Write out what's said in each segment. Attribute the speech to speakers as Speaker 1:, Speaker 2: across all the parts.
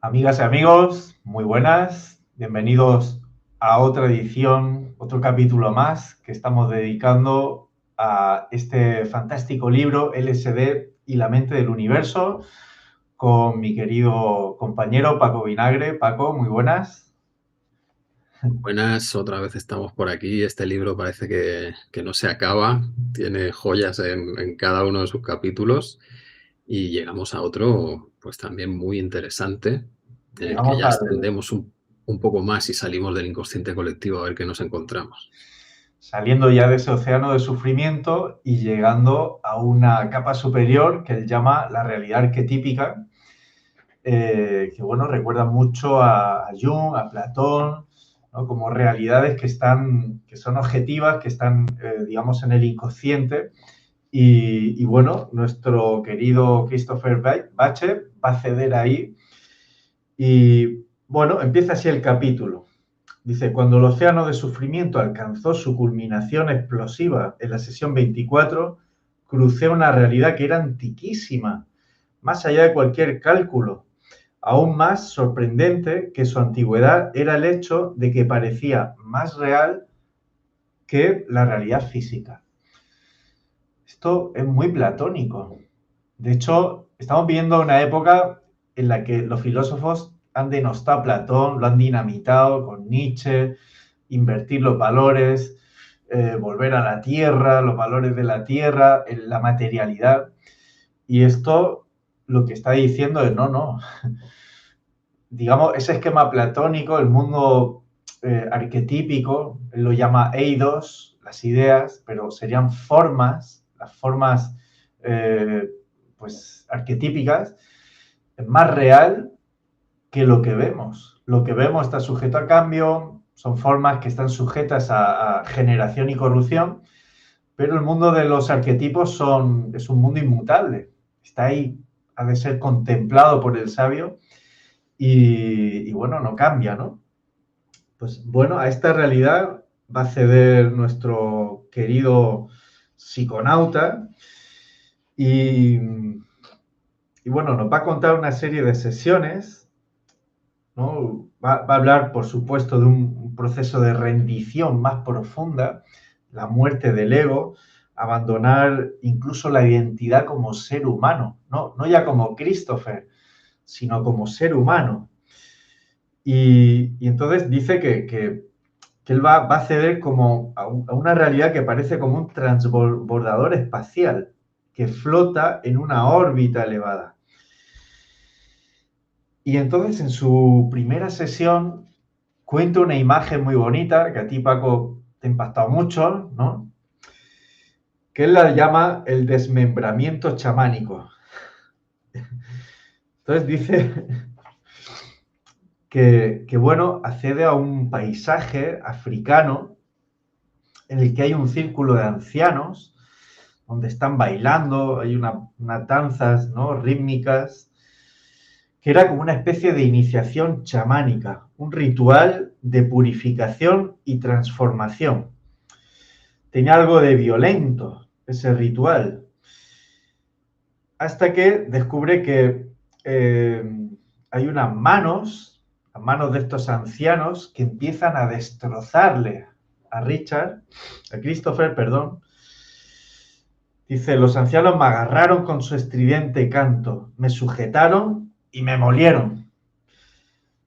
Speaker 1: Amigas y amigos, muy buenas. Bienvenidos a otra edición, otro capítulo más que estamos dedicando a este fantástico libro LSD y la mente del universo con mi querido compañero Paco Vinagre. Paco, muy buenas.
Speaker 2: Buenas, otra vez estamos por aquí. Este libro parece que no se acaba, tiene joyas en cada uno de sus capítulos y llegamos a otro, pues también muy interesante, en el que
Speaker 1: Llegamos
Speaker 2: ya
Speaker 1: al,
Speaker 2: extendemos un poco más y salimos del inconsciente colectivo a ver qué nos encontramos.
Speaker 1: Saliendo ya de ese océano de sufrimiento y llegando a una capa superior que él llama la realidad arquetípica, que bueno, recuerdan mucho a Jung, a Platón, ¿no? Como realidades que son objetivas, que están, digamos, en el inconsciente. Y bueno, nuestro querido Christopher Bache va a ceder ahí. Y bueno, empieza así el capítulo. Dice, cuando el océano de sufrimiento alcanzó su culminación explosiva en la sesión 24, crucé una realidad que era antiquísima, más allá de cualquier cálculo. Aún más sorprendente que su antigüedad era el hecho de que parecía más real que la realidad física. Esto es muy platónico. De hecho, estamos viviendo una época en la que los filósofos han denostado a Platón, lo han dinamitado con Nietzsche, invertir los valores, volver a la tierra, los valores de la tierra, la materialidad. Y esto lo que está diciendo es no, no, digamos, ese esquema platónico, el mundo arquetípico, él lo llama eidos, las ideas, pero serían formas, las formas pues arquetípicas, es más real que lo que vemos. Lo que vemos está sujeto a cambio, son formas que están sujetas a generación y corrupción, pero el mundo de los arquetipos es un mundo inmutable, está ahí, ha de ser contemplado por el sabio y bueno, no cambia, ¿no? Pues bueno, a esta realidad va a ceder nuestro querido psiconauta y, y bueno, nos va a contar una serie de sesiones, ¿no? Va a hablar, por supuesto, de un proceso de rendición más profunda, la muerte del ego, abandonar incluso la identidad como ser humano, no ya como Christopher, sino como ser humano. Y entonces dice que él va a acceder como a una realidad que parece como un transbordador espacial, que flota en una órbita elevada. Y entonces en su primera sesión cuenta una imagen muy bonita, que a ti, Paco, te ha impactado mucho, ¿no? Que él la llama el desmembramiento chamánico. Entonces dice bueno, accede a un paisaje africano en el que hay un círculo de ancianos donde están bailando, hay unas danzas, ¿no?, rítmicas, que era como una especie de iniciación chamánica, un ritual de purificación y transformación. Tenía algo de violento ese ritual, hasta que descubre que hay unas manos, las manos de estos ancianos, que empiezan a destrozarle a Christopher, perdón. Dice, los ancianos me agarraron con su estridente canto, me sujetaron y me molieron.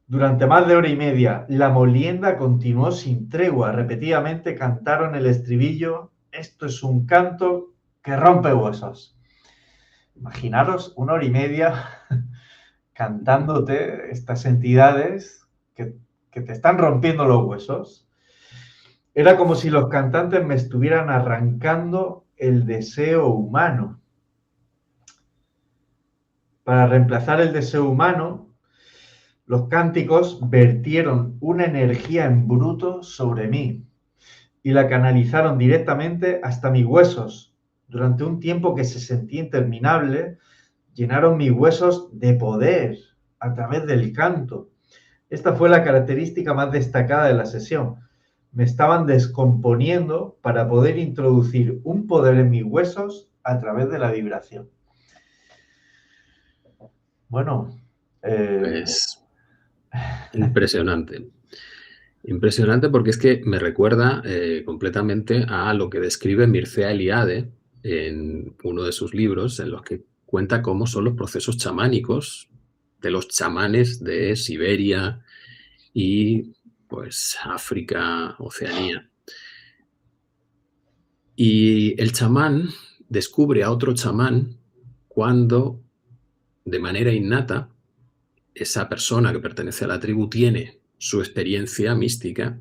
Speaker 1: Durante más de hora y media, la molienda continuó sin tregua. Repetidamente cantaron el estribillo, esto es un canto que rompe huesos. Imaginaros una hora y media cantándote estas entidades que te están rompiendo los huesos. Era como si los cantantes me estuvieran arrancando el deseo humano. Para reemplazar el deseo humano, los cánticos vertieron una energía en bruto sobre mí y la canalizaron directamente hasta mis huesos. Durante un tiempo que se sentía interminable, llenaron mis huesos de poder a través del canto. Esta fue la característica más destacada de la sesión. Me estaban descomponiendo para poder introducir un poder en mis huesos a través de la vibración. Bueno, eh,
Speaker 2: Pues, Impresionante. Impresionante porque es que me recuerda completamente a lo que describe Mircea Eliade en uno de sus libros, en los que cuenta cómo son los procesos chamánicos de los chamanes de Siberia y pues África, Oceanía. Y el chamán descubre a otro chamán cuando, de manera innata, esa persona que pertenece a la tribu tiene su experiencia mística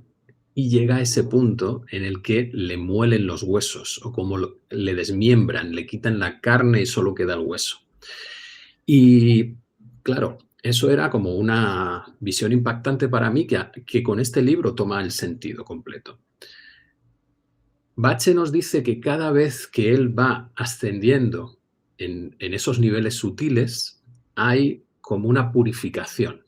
Speaker 2: y llega a ese punto en el que le muelen los huesos o como le desmiembran, le quitan la carne y solo queda el hueso. Y claro, eso era como una visión impactante para mí que con este libro toma el sentido completo. Bache nos dice que cada vez que él va ascendiendo en esos niveles sutiles, hay como una purificación.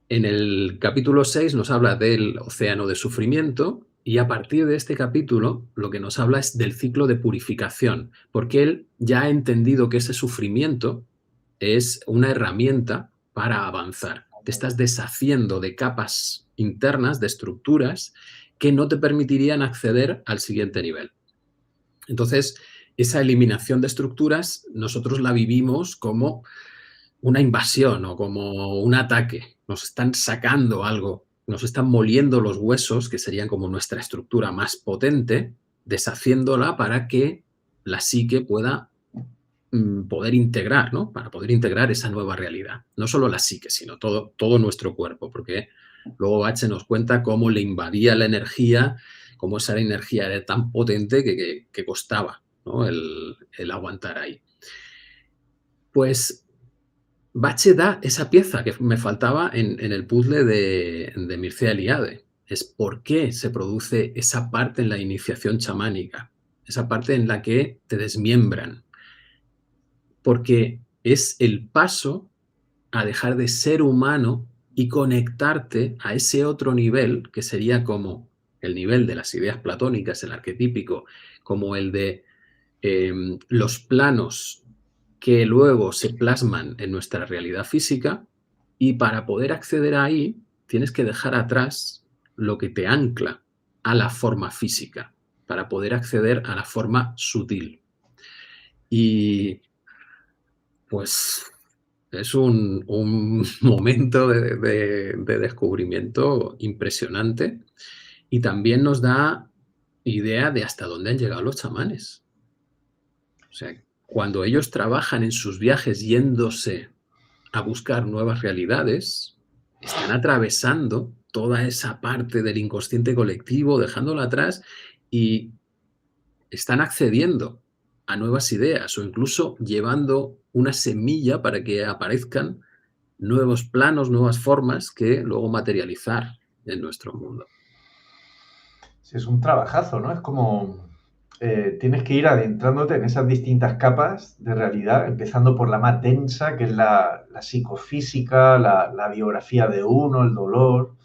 Speaker 2: En el capítulo 6 nos habla del océano de sufrimiento y a partir de este capítulo lo que nos habla es del ciclo de purificación, porque él ya ha entendido que ese sufrimiento es una herramienta para avanzar. Te estás deshaciendo de capas internas, de estructuras que no te permitirían acceder al siguiente nivel. Entonces, esa eliminación de estructuras nosotros la vivimos como una invasión o como un ataque. Nos están sacando algo, nos están moliendo los huesos, que serían como nuestra estructura más potente, deshaciéndola para que la psique pueda poder integrar, ¿no? Para poder integrar esa nueva realidad. No solo la psique, sino todo nuestro cuerpo, porque luego Bache nos cuenta cómo le invadía la energía, cómo esa energía era tan potente que costaba, ¿no? el aguantar ahí. Pues Bache da esa pieza que me faltaba en el puzzle de Mircea Eliade. Es por qué se produce esa parte en la iniciación chamánica, esa parte en la que te desmiembran. Porque es el paso a dejar de ser humano y conectarte a ese otro nivel, que sería como el nivel de las ideas platónicas, el arquetípico, como el de los planos que luego se plasman en nuestra realidad física, y para poder acceder ahí tienes que dejar atrás lo que te ancla a la forma física, para poder acceder a la forma sutil. Y pues es un momento de descubrimiento impresionante y también nos da idea de hasta dónde han llegado los chamanes. O sea, cuando ellos trabajan en sus viajes yéndose a buscar nuevas realidades, están atravesando toda esa parte del inconsciente colectivo, dejándola atrás, y están accediendo a nuevas ideas o incluso llevando una semilla para que aparezcan nuevos planos, nuevas formas que luego materializar en nuestro mundo.
Speaker 1: Sí, es un trabajazo, ¿no? Es como tienes que ir adentrándote en esas distintas capas de realidad, empezando por la más densa, que es la psicofísica, la biografía de uno, el dolor,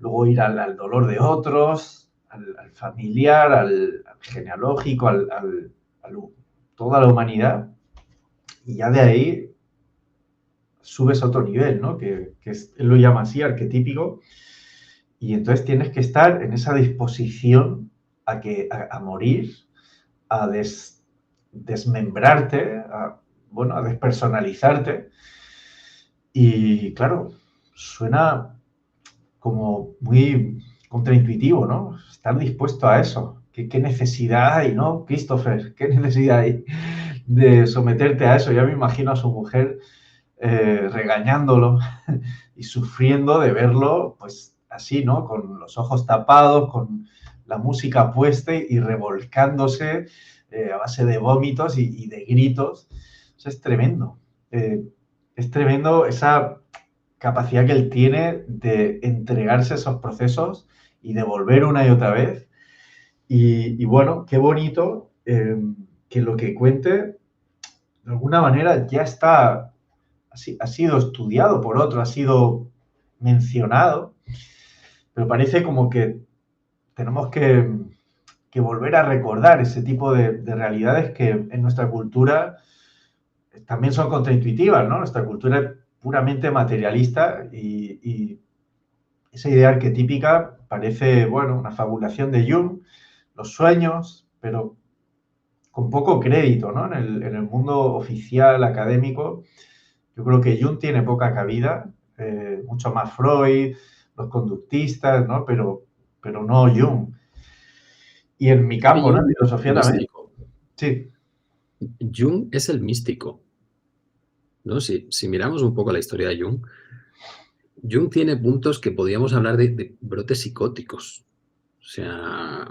Speaker 1: luego ir al dolor de otros, al familiar, al genealógico, toda la humanidad, y ya de ahí subes a otro nivel, ¿no? Que él lo llama así, arquetípico, y entonces tienes que estar en esa disposición a morir, a desmembrarte, a despersonalizarte. Y claro, suena como muy contraintuitivo, ¿no? Estar dispuesto a eso. ¿Qué necesidad hay, no, Christopher? ¿Qué necesidad hay de someterte a eso? Ya me imagino a su mujer regañándolo y sufriendo de verlo, pues así, ¿no? Con los ojos tapados, con la música puesta y revolcándose a base de vómitos y de gritos. Eso es tremendo. Es tremendo esa capacidad que él tiene de entregarse a esos procesos y de volver una y otra vez. Y bueno, qué bonito que lo que cuente, de alguna manera, ya está, ha sido estudiado por otro, ha sido mencionado, pero parece como que tenemos que volver a recordar ese tipo de realidades que en nuestra cultura también son contraintuitivas, ¿no? Nuestra cultura puramente materialista y esa idea arquetípica parece, bueno, una fabulación de Jung, los sueños, pero con poco crédito, ¿no? En el mundo oficial, académico, yo creo que Jung tiene poca cabida, mucho más Freud, los conductistas, ¿no? Pero no Jung. Y en mi campo, ¿no? En
Speaker 2: Jung es
Speaker 1: filosofía también.
Speaker 2: místico.
Speaker 1: Sí.
Speaker 2: Jung es el místico, ¿no? Si miramos un poco la historia de Jung, Jung tiene puntos que podríamos hablar de brotes psicóticos. O sea,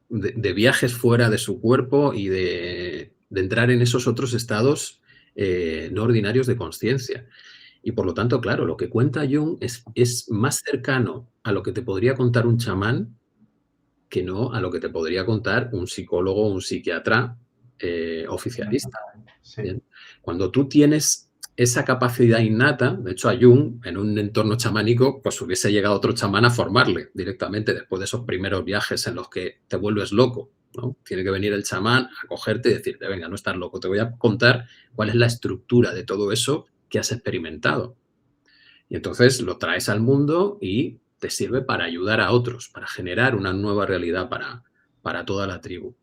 Speaker 2: de viajes fuera de su cuerpo y de entrar en esos otros estados no ordinarios de conciencia. Y por lo tanto, claro, lo que cuenta Jung es más cercano a lo que te podría contar un chamán que no a lo que te podría contar un psicólogo o un psiquiatra oficialista.
Speaker 1: Sí.
Speaker 2: Bien. Cuando tú tienes esa capacidad innata, de hecho a Jung, en un entorno chamánico, pues hubiese llegado otro chamán a formarle directamente después de esos primeros viajes en los que te vuelves loco, ¿no? Tiene que venir el chamán a cogerte y decirte, venga, no estás loco, te voy a contar cuál es la estructura de todo eso que has experimentado. Y entonces lo traes al mundo y te sirve para ayudar a otros, para generar una nueva realidad para toda la tribu.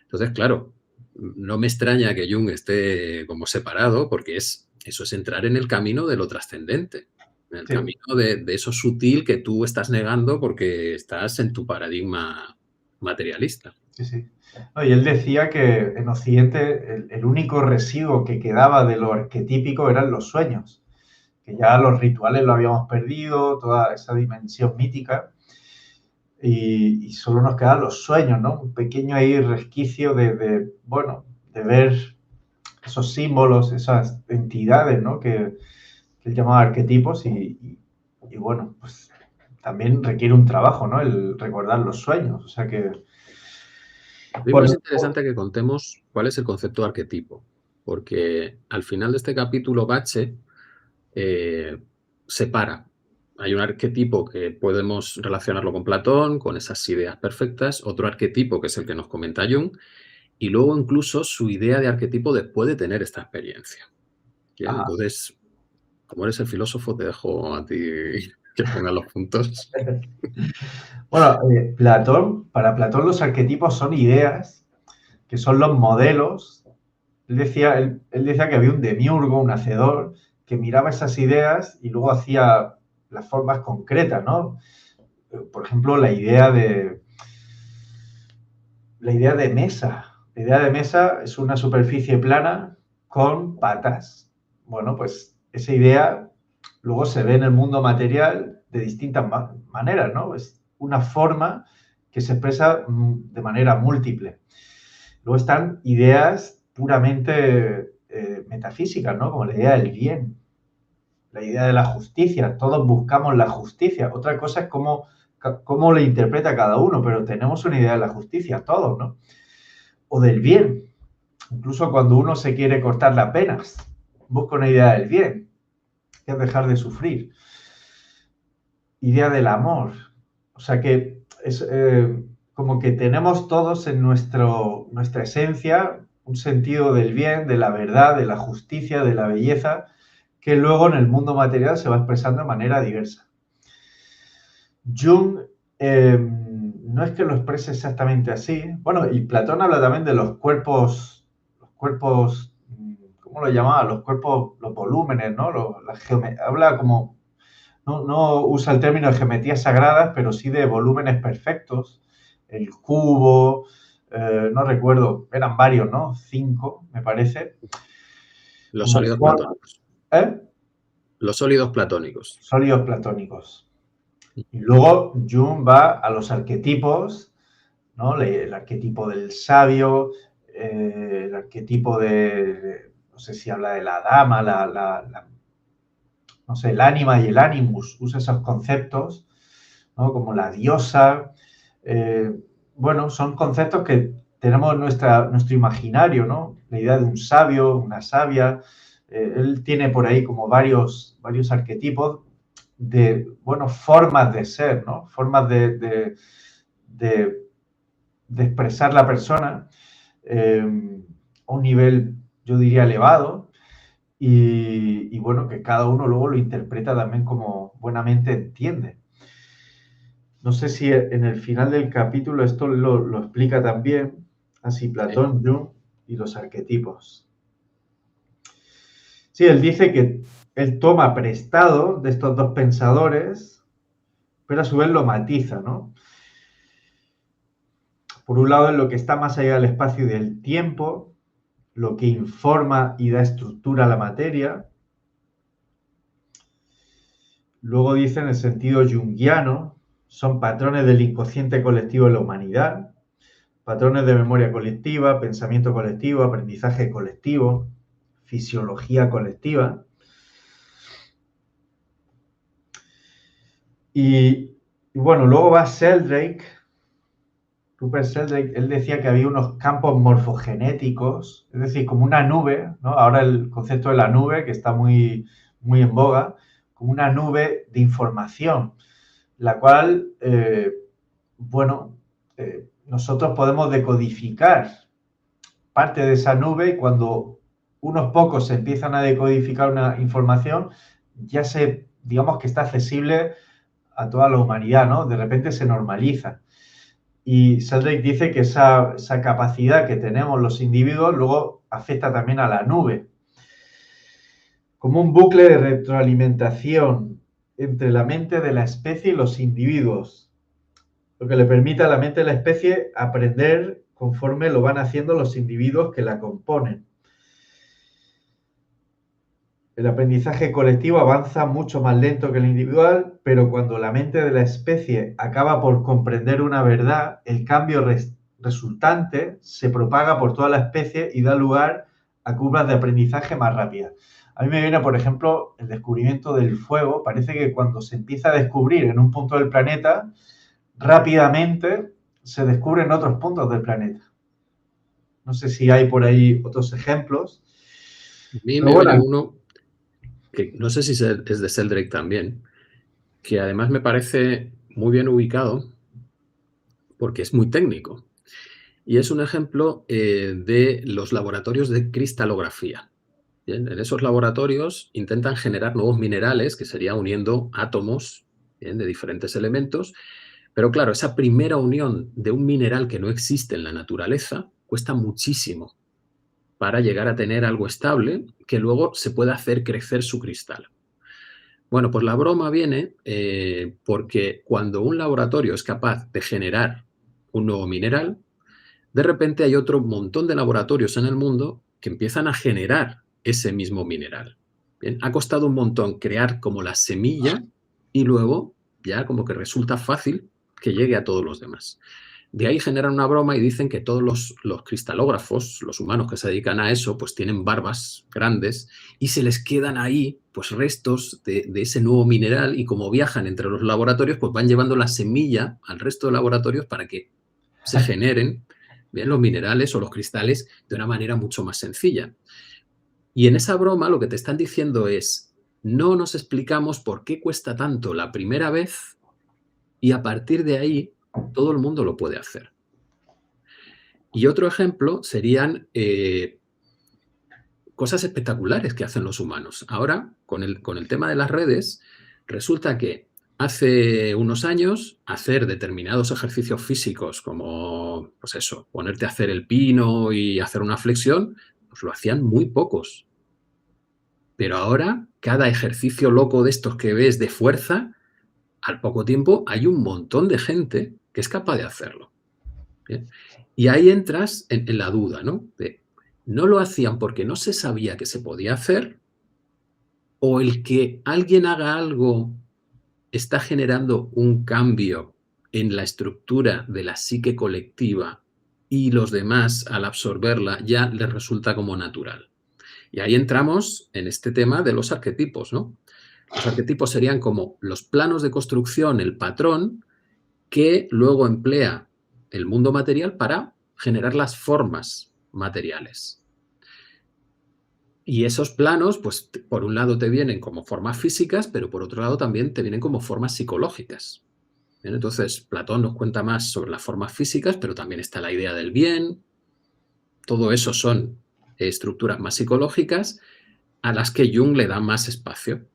Speaker 2: Entonces, claro, no me extraña que Jung esté como separado, porque eso es entrar en el camino de lo trascendente, en el camino de eso sutil que tú estás negando porque estás en tu paradigma materialista.
Speaker 1: Sí, sí. No, y él decía que en Occidente el único residuo que quedaba de lo arquetípico eran los sueños, que ya los rituales lo habíamos perdido, toda esa dimensión mítica, y solo nos quedan los sueños, ¿no? Un pequeño ahí resquicio bueno, de ver esos símbolos, esas entidades, ¿no? Que él llamaba arquetipos y bueno, pues también requiere un trabajo, ¿no? El recordar los sueños, o sea que...
Speaker 2: A mí me
Speaker 1: Bueno,
Speaker 2: parece interesante que contemos cuál es el concepto de arquetipo, porque al final de este capítulo Bache separa. Hay un arquetipo que podemos relacionarlo con Platón, con esas ideas perfectas, otro arquetipo que es el que nos comenta Jung, y luego incluso su idea de arquetipo después de tener esta experiencia. Bien, entonces, como eres el filósofo, te dejo a ti que pongas los puntos.
Speaker 1: Bueno, para Platón los arquetipos son ideas que son los modelos. Él decía que había un demiurgo, un hacedor, que miraba esas ideas y luego hacía las formas concretas, ¿no? Por ejemplo, la idea de mesa. La idea de mesa es una superficie plana con patas. Bueno, pues esa idea luego se ve en el mundo material de distintas maneras, ¿no? Es una forma que se expresa de manera múltiple. Luego están ideas puramente metafísicas, ¿no? Como la idea del bien, la idea de la justicia. Todos buscamos la justicia. Otra cosa es cómo la interpreta cada uno, pero tenemos una idea de la justicia, todos, ¿no? O del bien. Incluso cuando uno se quiere cortar las venas, busca una idea del bien, que es dejar de sufrir. Idea del amor. O sea que es como que tenemos todos en nuestra esencia un sentido del bien, de la verdad, de la justicia, de la belleza, que luego en el mundo material se va expresando de manera diversa. Jung no es que lo exprese exactamente así. Bueno, y Platón habla también de los cuerpos, ¿cómo lo llamaba? Los cuerpos, los volúmenes, ¿no? Habla como, no usa el término de geometrías sagradas, pero sí de volúmenes perfectos. El cubo, no recuerdo, eran varios, ¿no? 5, me parece.
Speaker 2: Los sólidos platónicos.
Speaker 1: ¿Eh?
Speaker 2: Los sólidos platónicos.
Speaker 1: Sólidos platónicos. Y luego Jung va a los arquetipos, ¿no? El arquetipo del sabio, el arquetipo no sé si habla de la dama, no sé, el ánima y el animus, usa esos conceptos, ¿no? Como la diosa. Bueno, son conceptos que tenemos en nuestro imaginario, ¿no? La idea de un sabio, una sabia. Él tiene por ahí como varios arquetipos de, bueno, formas de ser, ¿no? Formas de expresar la persona a un nivel, yo diría, elevado. y bueno, que cada uno luego lo interpreta también como buenamente entiende. No sé si en el final del capítulo esto lo explica también, así
Speaker 2: Sí.
Speaker 1: Platón, Jung y los arquetipos. Sí, él dice que él toma prestado de estos dos pensadores, pero a su vez lo matiza, ¿no? Por un lado, en lo que está más allá del espacio y del tiempo, lo que informa y da estructura a la materia. Luego dice en el sentido junguiano, son patrones del inconsciente colectivo de la humanidad, patrones de memoria colectiva, pensamiento colectivo, aprendizaje colectivo, fisiología colectiva. Y bueno, luego va Sheldrake, Rupert Sheldrake, él decía que había unos campos morfogenéticos, es decir, como una nube, ¿no? Ahora el concepto de la nube, que está muy en boga, como una nube de información, la cual, bueno, nosotros podemos decodificar parte de esa nube y cuando unos pocos se empiezan a decodificar una información, ya digamos que está accesible a toda la humanidad, ¿no? De repente se normaliza. Y Sheldrake dice que esa capacidad que tenemos los individuos luego afecta también a la nube. Como un bucle de retroalimentación entre la mente de la especie y los individuos, lo que le permite a la mente de la especie aprender conforme lo van haciendo los individuos que la componen. El aprendizaje colectivo avanza mucho más lento que el individual, pero cuando la mente de la especie acaba por comprender una verdad, el cambio resultante se propaga por toda la especie y da lugar a curvas de aprendizaje más rápidas. A mí me viene, por ejemplo, el descubrimiento del fuego. Parece que cuando se empieza a descubrir en un punto del planeta, rápidamente se descubren otros puntos del planeta. No sé si hay por ahí otros ejemplos.
Speaker 2: A mí
Speaker 1: Pero
Speaker 2: me viene
Speaker 1: bueno,
Speaker 2: uno que no sé si es de Sheldrake también, que además me parece muy bien ubicado porque es muy técnico. Y es un ejemplo de los laboratorios de cristalografía. Bien, en esos laboratorios intentan generar nuevos minerales, que sería uniendo átomos, bien, de diferentes elementos, pero claro, esa primera unión de un mineral que no existe en la naturaleza cuesta muchísimo para llegar a tener algo estable que luego se pueda hacer crecer su cristal. Bueno, pues la broma viene porque cuando un laboratorio es capaz de generar un nuevo mineral, de repente hay otro montón de laboratorios en el mundo que empiezan a generar ese mismo mineral. Bien, ha costado un montón crear como la semilla y luego ya como que resulta fácil que llegue a todos los demás. De ahí generan una broma y dicen que todos los cristalógrafos, los humanos que se dedican a eso, pues tienen barbas grandes y se les quedan ahí pues restos de ese nuevo mineral y como viajan entre los laboratorios, pues van llevando la semilla al resto de laboratorios para que se generen bien los minerales o los cristales de una manera mucho más sencilla. Y en esa broma lo que te están diciendo es, no nos explicamos por qué cuesta tanto la primera vez y a partir de ahí todo el mundo lo puede hacer. Y otro ejemplo serían cosas espectaculares que hacen los humanos. Ahora, con el tema de las redes, resulta que hace unos años hacer determinados ejercicios físicos como, pues eso, ponerte a hacer el pino y hacer una flexión, pues lo hacían muy pocos. Pero ahora, cada ejercicio loco de estos que ves de fuerza, al poco tiempo hay un montón de gente que es capaz de hacerlo. ¿Bien? Y ahí entras en la duda, ¿no? No lo hacían porque no se sabía que se podía hacer, o el que alguien haga algo está generando un cambio en la estructura de la psique colectiva y los demás, al absorberla, ya les resulta como natural. Y ahí entramos en este tema de los arquetipos, ¿no? Los arquetipos serían como los planos de construcción, el patrón, que luego emplea el mundo material para generar las formas materiales. Y esos planos, pues por un lado te vienen como formas físicas, pero por otro lado también te vienen como formas psicológicas. ¿Bien? Entonces, Platón nos cuenta más sobre las formas físicas, pero también está la idea del bien. Todo eso son estructuras más psicológicas. a las que Jung le da más espacio.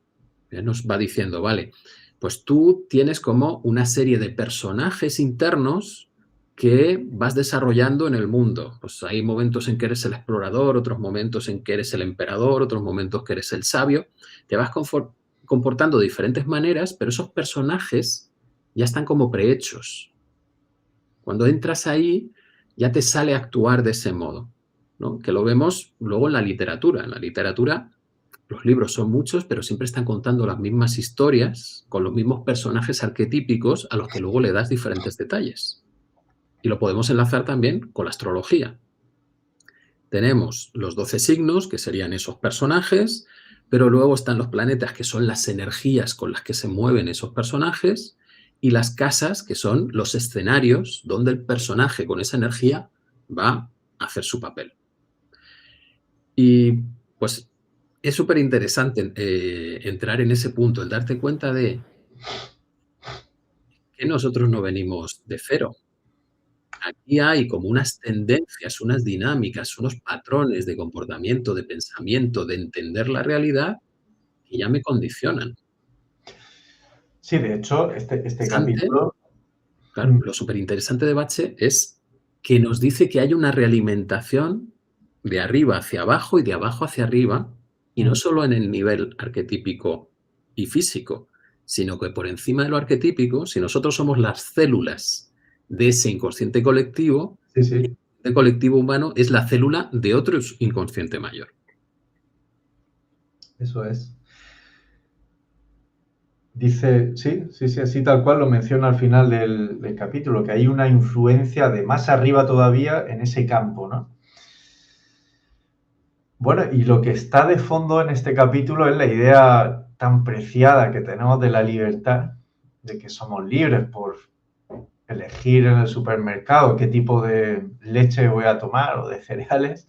Speaker 2: Nos va diciendo, vale, pues tú tienes como una serie de personajes internos que vas desarrollando en el mundo. Pues hay momentos en que eres el explorador, otros momentos en que eres el emperador, otros momentos que eres el sabio. Te vas comportando de diferentes maneras, pero esos personajes ya están como prehechos. Cuando entras ahí, ya te sale actuar de ese modo, ¿no? Que lo vemos luego en la literatura. En la literatura los libros son muchos, pero siempre están contando las mismas historias con los mismos personajes arquetípicos a los que luego le das diferentes detalles. Y lo podemos enlazar también con la astrología. Tenemos los 12 signos, que serían esos personajes, pero luego están los planetas, que son las energías con las que se mueven esos personajes, y las casas, que son los escenarios donde el personaje con esa energía va a hacer su papel. Y pues es súper interesante entrar en ese punto, el darte cuenta de que nosotros no venimos de cero. Aquí hay como unas tendencias, unas dinámicas, unos patrones de comportamiento, de pensamiento, de entender la realidad que ya me condicionan.
Speaker 1: Sí, de hecho, este capítulo...
Speaker 2: Claro, lo súper interesante de Bache es que nos dice que hay una realimentación de arriba hacia abajo y de abajo hacia arriba, y no solo en el nivel arquetípico y físico, sino que por encima de lo arquetípico, si nosotros somos las células de ese inconsciente colectivo,
Speaker 1: Sí.
Speaker 2: el colectivo humano es la célula de otro inconsciente mayor.
Speaker 1: Eso es. Dice, sí, así tal cual lo menciona al final del capítulo, que hay una influencia de más arriba todavía en ese campo, ¿no? Bueno, y lo que está de fondo en este capítulo es la idea tan preciada que tenemos de la libertad, de que somos libres por elegir en el supermercado qué tipo de leche voy a tomar o de cereales.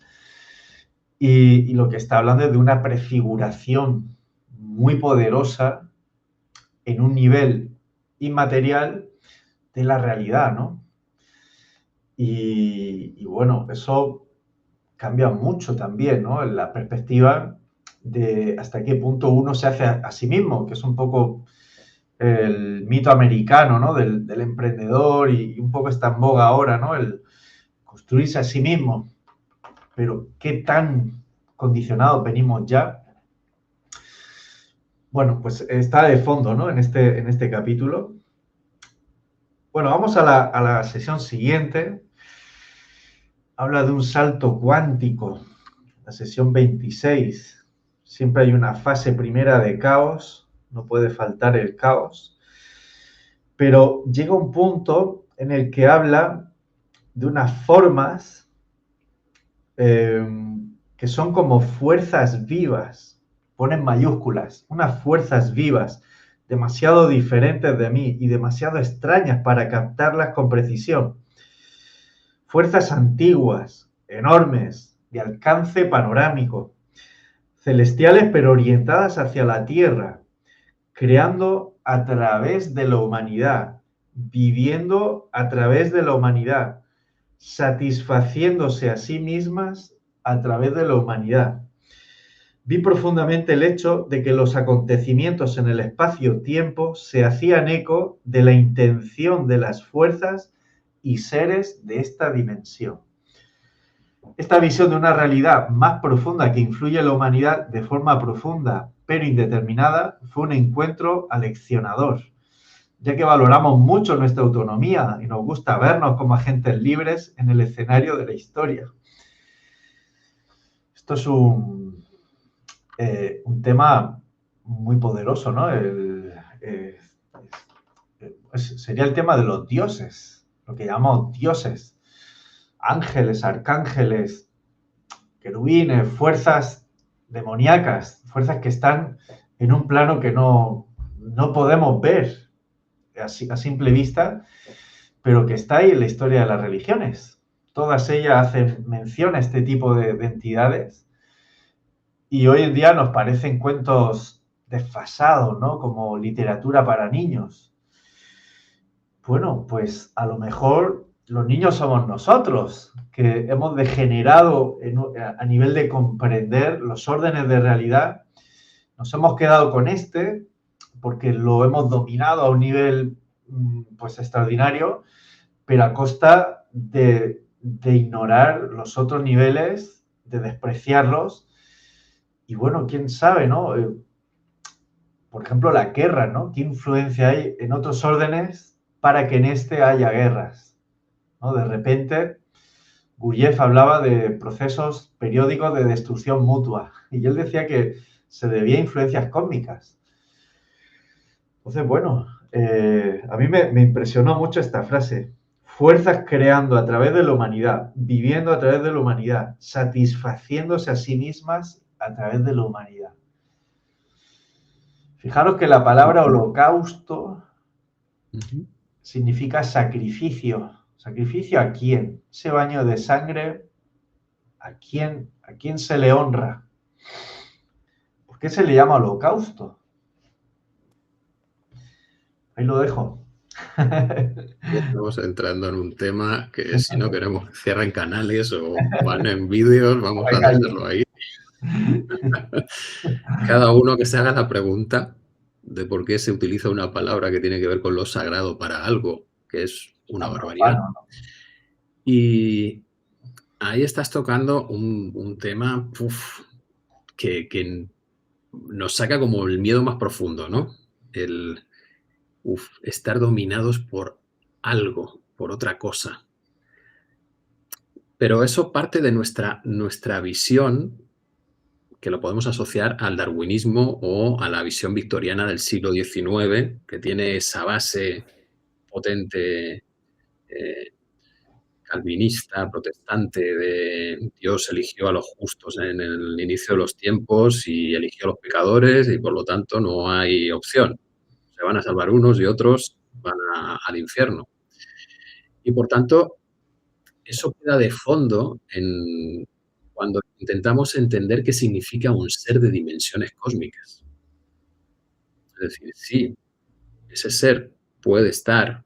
Speaker 1: Y lo que está hablando es de una prefiguración muy poderosa en un nivel inmaterial de la realidad, ¿no? Y bueno, eso cambia mucho también, ¿no? En la perspectiva de hasta qué punto uno se hace a sí mismo, que es un poco el mito americano, ¿no? Del emprendedor y un poco está en boga ahora, ¿no? El construirse a sí mismo. Pero qué tan condicionados venimos ya. Bueno, pues está de fondo, ¿no? En este capítulo. Bueno, vamos a la sesión siguiente. Habla de un salto cuántico, la sesión 26. Siempre hay una fase primera de caos, no puede faltar el caos. Pero llega un punto en el que habla de unas formas que son como fuerzas vivas, ponen mayúsculas, unas fuerzas vivas, demasiado diferentes de mí y demasiado extrañas para captarlas con precisión. Fuerzas antiguas, enormes, de alcance panorámico, celestiales pero orientadas hacia la Tierra, creando a través de la humanidad, viviendo a través de la humanidad, satisfaciéndose a sí mismas a través de la humanidad. Vi profundamente el hecho de que los acontecimientos en el espacio-tiempo se hacían eco de la intención de las fuerzas y seres de esta dimensión. Esta visión de una realidad más profunda que influye en la humanidad de forma profunda pero indeterminada fue un encuentro aleccionador, ya que valoramos mucho nuestra autonomía y nos gusta vernos como agentes libres en el escenario de la historia. Esto es un tema muy poderoso, ¿no? Sería el tema de los dioses, lo que llamamos dioses, ángeles, arcángeles, querubines, fuerzas demoníacas, fuerzas que están en un plano que no podemos ver a simple vista, pero que está ahí en la historia de las religiones. Todas ellas hacen mención a este tipo de entidades y hoy en día nos parecen cuentos desfasados, ¿no? Como literatura para niños. Bueno, pues a lo mejor los niños somos nosotros, que hemos degenerado a nivel de comprender los órdenes de realidad. Nos hemos quedado con este porque lo hemos dominado a un nivel pues extraordinario, pero a costa de ignorar los otros niveles, de despreciarlos. Y bueno, quién sabe, ¿no? Por ejemplo, la guerra, ¿no? ¿Qué influencia hay en otros órdenes para que en este haya guerras? ¿No? De repente, Gurdjieff hablaba de procesos periódicos de destrucción mutua y él decía que se debía a influencias cósmicas. Entonces, bueno, a mí me impresionó mucho esta frase. Fuerzas creando a través de la humanidad, viviendo a través de la humanidad, satisfaciéndose a sí mismas a través de la humanidad. Fijaros que la palabra holocausto significa sacrificio. ¿Sacrificio a quién? Ese baño de sangre, ¿a quién se le honra? ¿Por qué se le llama holocausto? Ahí lo dejo.
Speaker 2: Ya estamos entrando en un tema que si no queremos que cierren canales o van en vídeos, vamos a dejarlo ahí. Cada uno que se haga la pregunta de por qué se utiliza una palabra que tiene que ver con lo sagrado para algo, que es una barbaridad. Y ahí estás tocando un tema que nos saca como el miedo más profundo, ¿no? El estar dominados por algo, por otra cosa. Pero eso parte de nuestra visión, que lo podemos asociar al darwinismo o a la visión victoriana del siglo XIX, que tiene esa base potente calvinista, protestante, de Dios eligió a los justos en el inicio de los tiempos y eligió a los pecadores y por lo tanto no hay opción. Se van a salvar unos y otros van al infierno. Y por tanto, eso queda de fondo cuando intentamos entender qué significa un ser de dimensiones cósmicas. Es decir, sí, ese ser puede estar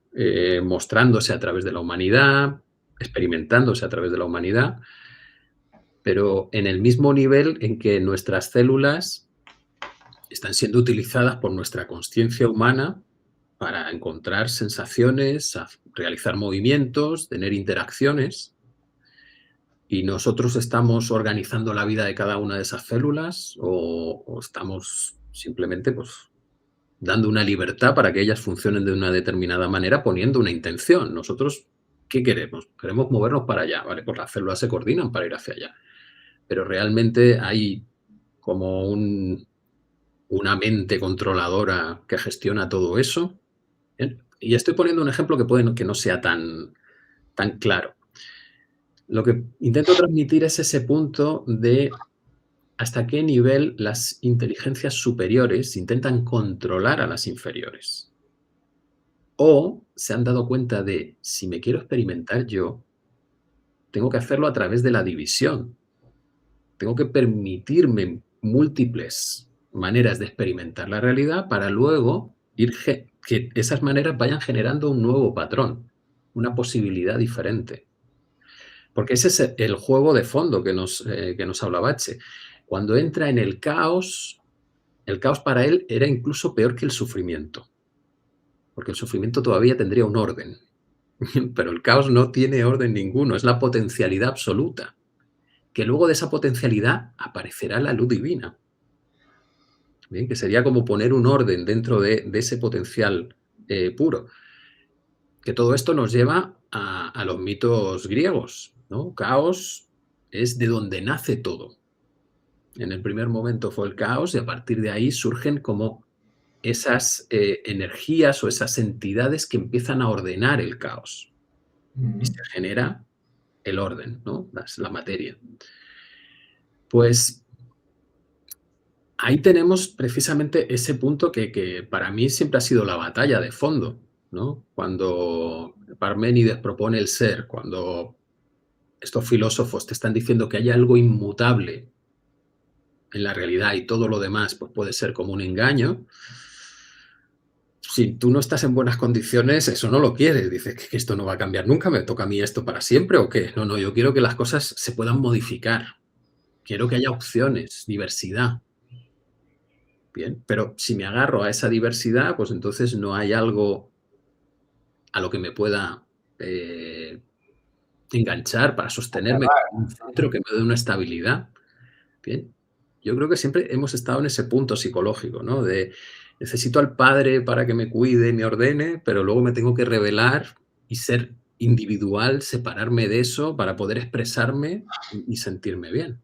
Speaker 2: mostrándose a través de la humanidad, experimentándose a través de la humanidad, pero en el mismo nivel en que nuestras células están siendo utilizadas por nuestra consciencia humana para encontrar sensaciones, realizar movimientos, tener interacciones, y nosotros estamos organizando la vida de cada una de esas células o estamos simplemente pues, dando una libertad para que ellas funcionen de una determinada manera, poniendo una intención. Nosotros, ¿qué queremos? Queremos movernos para allá, ¿vale? Pues las células se coordinan para ir hacia allá. Pero realmente hay como una mente controladora que gestiona todo eso. Y estoy poniendo un ejemplo que puede que no sea tan claro. Lo que intento transmitir es ese punto de hasta qué nivel las inteligencias superiores intentan controlar a las inferiores. O se han dado cuenta de, si me quiero experimentar yo, tengo que hacerlo a través de la división. Tengo que permitirme múltiples maneras de experimentar la realidad para luego que esas maneras vayan generando un nuevo patrón, una posibilidad diferente. Porque ese es el juego de fondo que nos habla Bache. Cuando entra en el caos para él era incluso peor que el sufrimiento. Porque el sufrimiento todavía tendría un orden. Pero el caos no tiene orden ninguno, es la potencialidad absoluta. Que luego de esa potencialidad aparecerá la luz divina. ¿Bien? Que sería como poner un orden dentro de ese potencial puro. Que todo esto nos lleva a los mitos griegos, ¿no? Caos es de donde nace todo. En el primer momento fue el caos y a partir de ahí surgen como esas energías o esas entidades que empiezan a ordenar el caos. Y se genera el orden, ¿no? La materia. Pues ahí tenemos precisamente ese punto que para mí siempre ha sido la batalla de fondo, ¿no? Cuando Parménides propone el ser, cuando estos filósofos te están diciendo que hay algo inmutable en la realidad y todo lo demás pues puede ser como un engaño, si tú no estás en buenas condiciones, eso no lo quieres. Dices que esto no va a cambiar nunca, ¿me toca a mí esto para siempre o qué? No, yo quiero que las cosas se puedan modificar. Quiero que haya opciones, diversidad. Bien, pero si me agarro a esa diversidad, pues entonces no hay algo a lo que me pueda enganchar para sostenerme, un centro que me dé una estabilidad. Bien, yo creo que siempre hemos estado en ese punto psicológico, ¿no? De necesito al padre para que me cuide, me ordene, pero luego me tengo que revelar y ser individual, separarme de eso para poder expresarme y sentirme bien.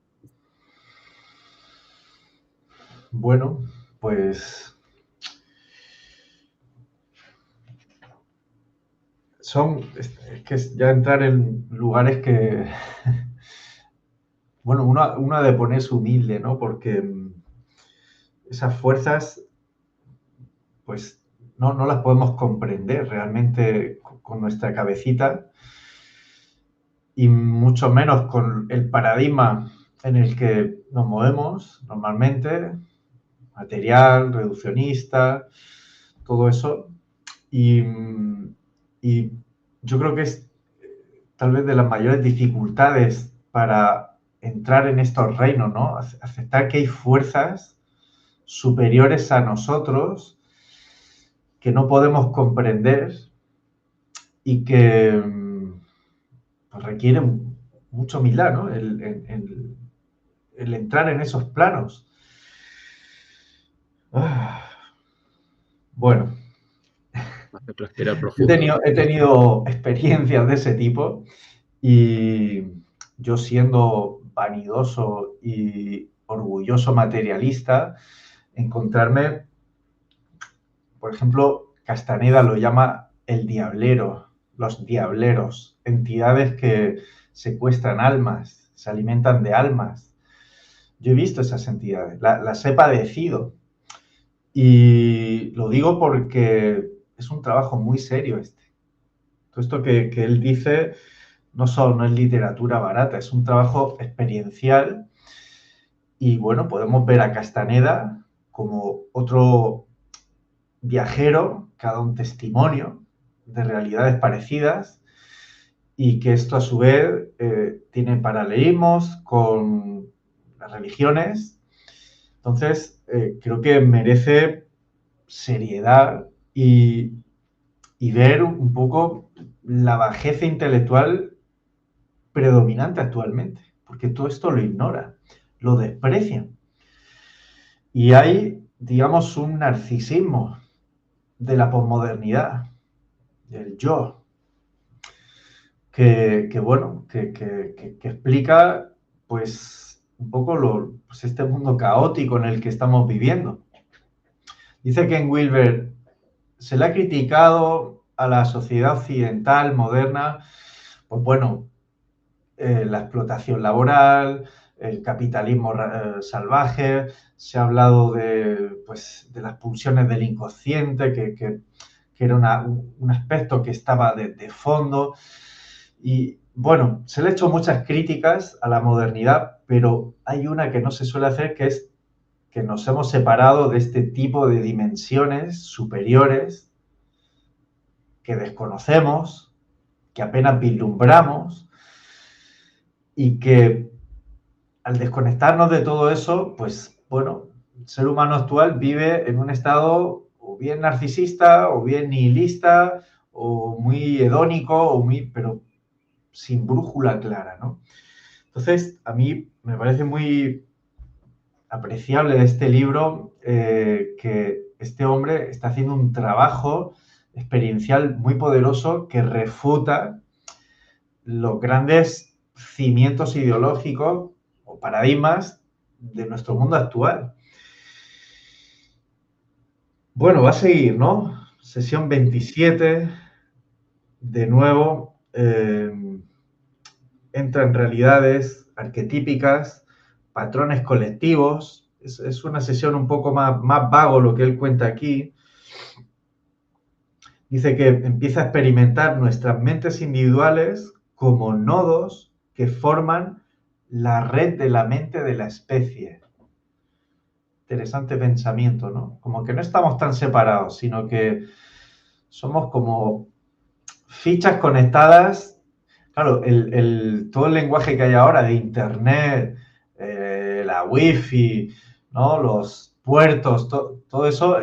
Speaker 1: Bueno, pues es que es ya entrar en lugares que, bueno, uno ha de ponerse humilde, ¿no? Porque esas fuerzas, pues no las podemos comprender realmente con nuestra cabecita y mucho menos con el paradigma en el que nos movemos normalmente, material, reduccionista, todo eso. Y yo creo que es tal vez de las mayores dificultades para entrar en estos reinos, ¿no? Aceptar que hay fuerzas superiores a nosotros que no podemos comprender y que pues, requieren mucha humildad, ¿no? El entrar en esos planos. Bueno,
Speaker 2: Respirar profundo.
Speaker 1: he tenido experiencias de ese tipo y yo siendo vanidoso y orgulloso materialista, encontrarme, por ejemplo, Castaneda lo llama el diablero, los diableros, entidades que secuestran almas, se alimentan de almas. Yo he visto esas entidades, las he padecido y lo digo porque es un trabajo muy serio este. Todo esto que él dice no es literatura barata, es un trabajo experiencial y bueno, podemos ver a Castaneda como otro viajero que ha dado un testimonio de realidades parecidas y que esto a su vez tiene paralelismos con las religiones. Entonces, creo que merece seriedad y ver un poco la bajeza intelectual predominante actualmente, porque todo esto lo ignora, lo desprecian. Y hay, digamos, un narcisismo de la posmodernidad, del yo, que explica, pues, un poco pues este mundo caótico en el que estamos viviendo. Dice Ken Wilber, se le ha criticado a la sociedad occidental moderna, pues bueno, la explotación laboral, el capitalismo salvaje, se ha hablado pues, de las pulsiones del inconsciente, que era un aspecto que estaba de fondo. Y bueno, se le ha hecho muchas críticas a la modernidad, pero hay una que no se suele hacer, que es que nos hemos separado de este tipo de dimensiones superiores que desconocemos, que apenas vislumbramos y que al desconectarnos de todo eso, pues bueno, el ser humano actual vive en un estado o bien narcisista o bien nihilista o muy hedónico, pero sin brújula clara, ¿no? Entonces, a mí me parece muy apreciable de este libro que este hombre está haciendo un trabajo experiencial muy poderoso que refuta los grandes cimientos ideológicos o paradigmas de nuestro mundo actual. Bueno, va a seguir, ¿no? Sesión 27, de nuevo, entra en realidades arquetípicas, patrones colectivos. Es una sesión un poco más vago lo que él cuenta aquí. Dice que empieza a experimentar nuestras mentes individuales como nodos que forman la red de la mente de la especie. interesante pensamiento, ¿no? Como que no estamos tan separados, sino que somos como fichas conectadas. Claro, todo el lenguaje que hay ahora de Internet, la Wi-Fi, ¿no? Los puertos, todo eso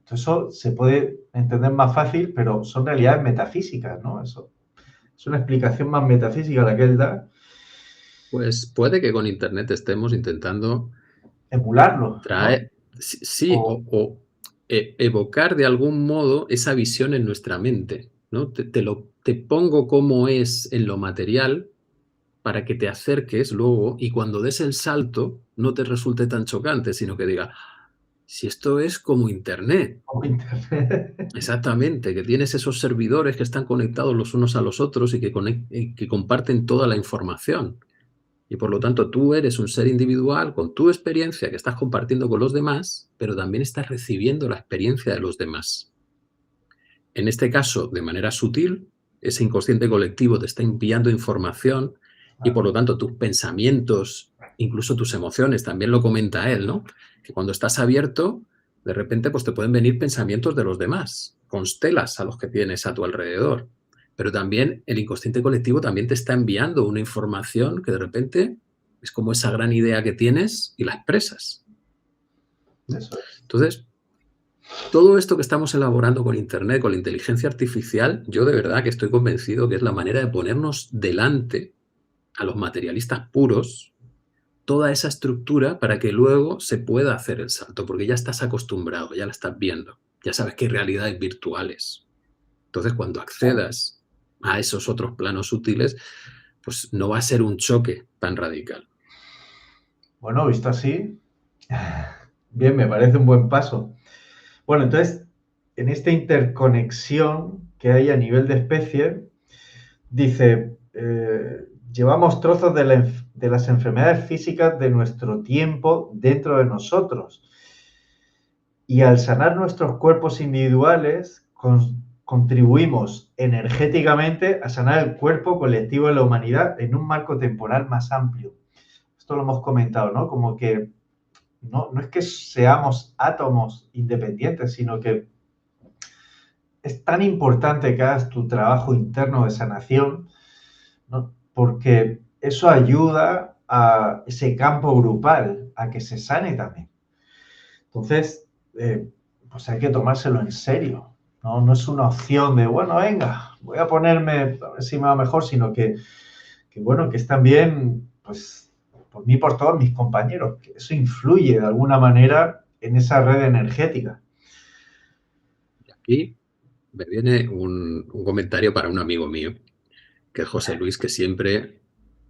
Speaker 1: todo eso se puede entender más fácil, pero son realidades metafísicas, ¿no? Eso es una explicación más metafísica la que él da.
Speaker 2: Pues puede que con Internet estemos intentando
Speaker 1: Emularlo, ¿no?
Speaker 2: traer, sí, o evocar de algún modo esa visión en nuestra mente, ¿no? Te pongo cómo es en lo material para que te acerques luego y cuando des el salto no te resulte tan chocante, sino que diga, si esto es como Internet.
Speaker 1: Como Internet.
Speaker 2: Exactamente, que tienes esos servidores que están conectados los unos a los otros y que comparten toda la información. Y por lo tanto tú eres un ser individual con tu experiencia que estás compartiendo con los demás, pero también estás recibiendo la experiencia de los demás. En este caso, de manera sutil, ese inconsciente colectivo te está enviando información y por lo tanto tus pensamientos, incluso tus emociones, también lo comenta él, ¿no? Que cuando estás abierto, de repente pues te pueden venir pensamientos de los demás, constelas a los que tienes a tu alrededor. Pero también el inconsciente colectivo también te está enviando una información que de repente es como esa gran idea que tienes y la expresas.
Speaker 1: Eso es.
Speaker 2: Entonces, todo esto que estamos elaborando con Internet, con la inteligencia artificial, yo de verdad que estoy convencido que es la manera de ponernos delante a los materialistas puros toda esa estructura para que luego se pueda hacer el salto, porque ya estás acostumbrado, ya la estás viendo, ya sabes que hay realidades virtuales. Entonces, cuando accedas a esos otros planos sutiles, pues no va a ser un choque tan radical.
Speaker 1: Bueno, visto así, bien, me parece un buen paso. Bueno, entonces, en esta interconexión que hay a nivel de especie, dice, llevamos trozos de las enfermedades físicas de nuestro tiempo dentro de nosotros. Y al sanar nuestros cuerpos individuales, contribuimos energéticamente a sanar el cuerpo colectivo de la humanidad en un marco temporal más amplio. Esto lo hemos comentado, ¿no? Como que no es que seamos átomos independientes, sino que es tan importante que hagas tu trabajo interno de sanación, ¿no? Porque eso ayuda a ese campo grupal, a que se sane también. Entonces, pues hay que tomárselo en serio, ¿no? No es una opción de, bueno, venga, voy a ponerme, a ver si me va mejor, sino bueno, que es también, pues, por mí y por todos mis compañeros, que eso influye de alguna manera en esa red energética.
Speaker 2: Y aquí me viene un comentario para un amigo mío, que es José Luis, que siempre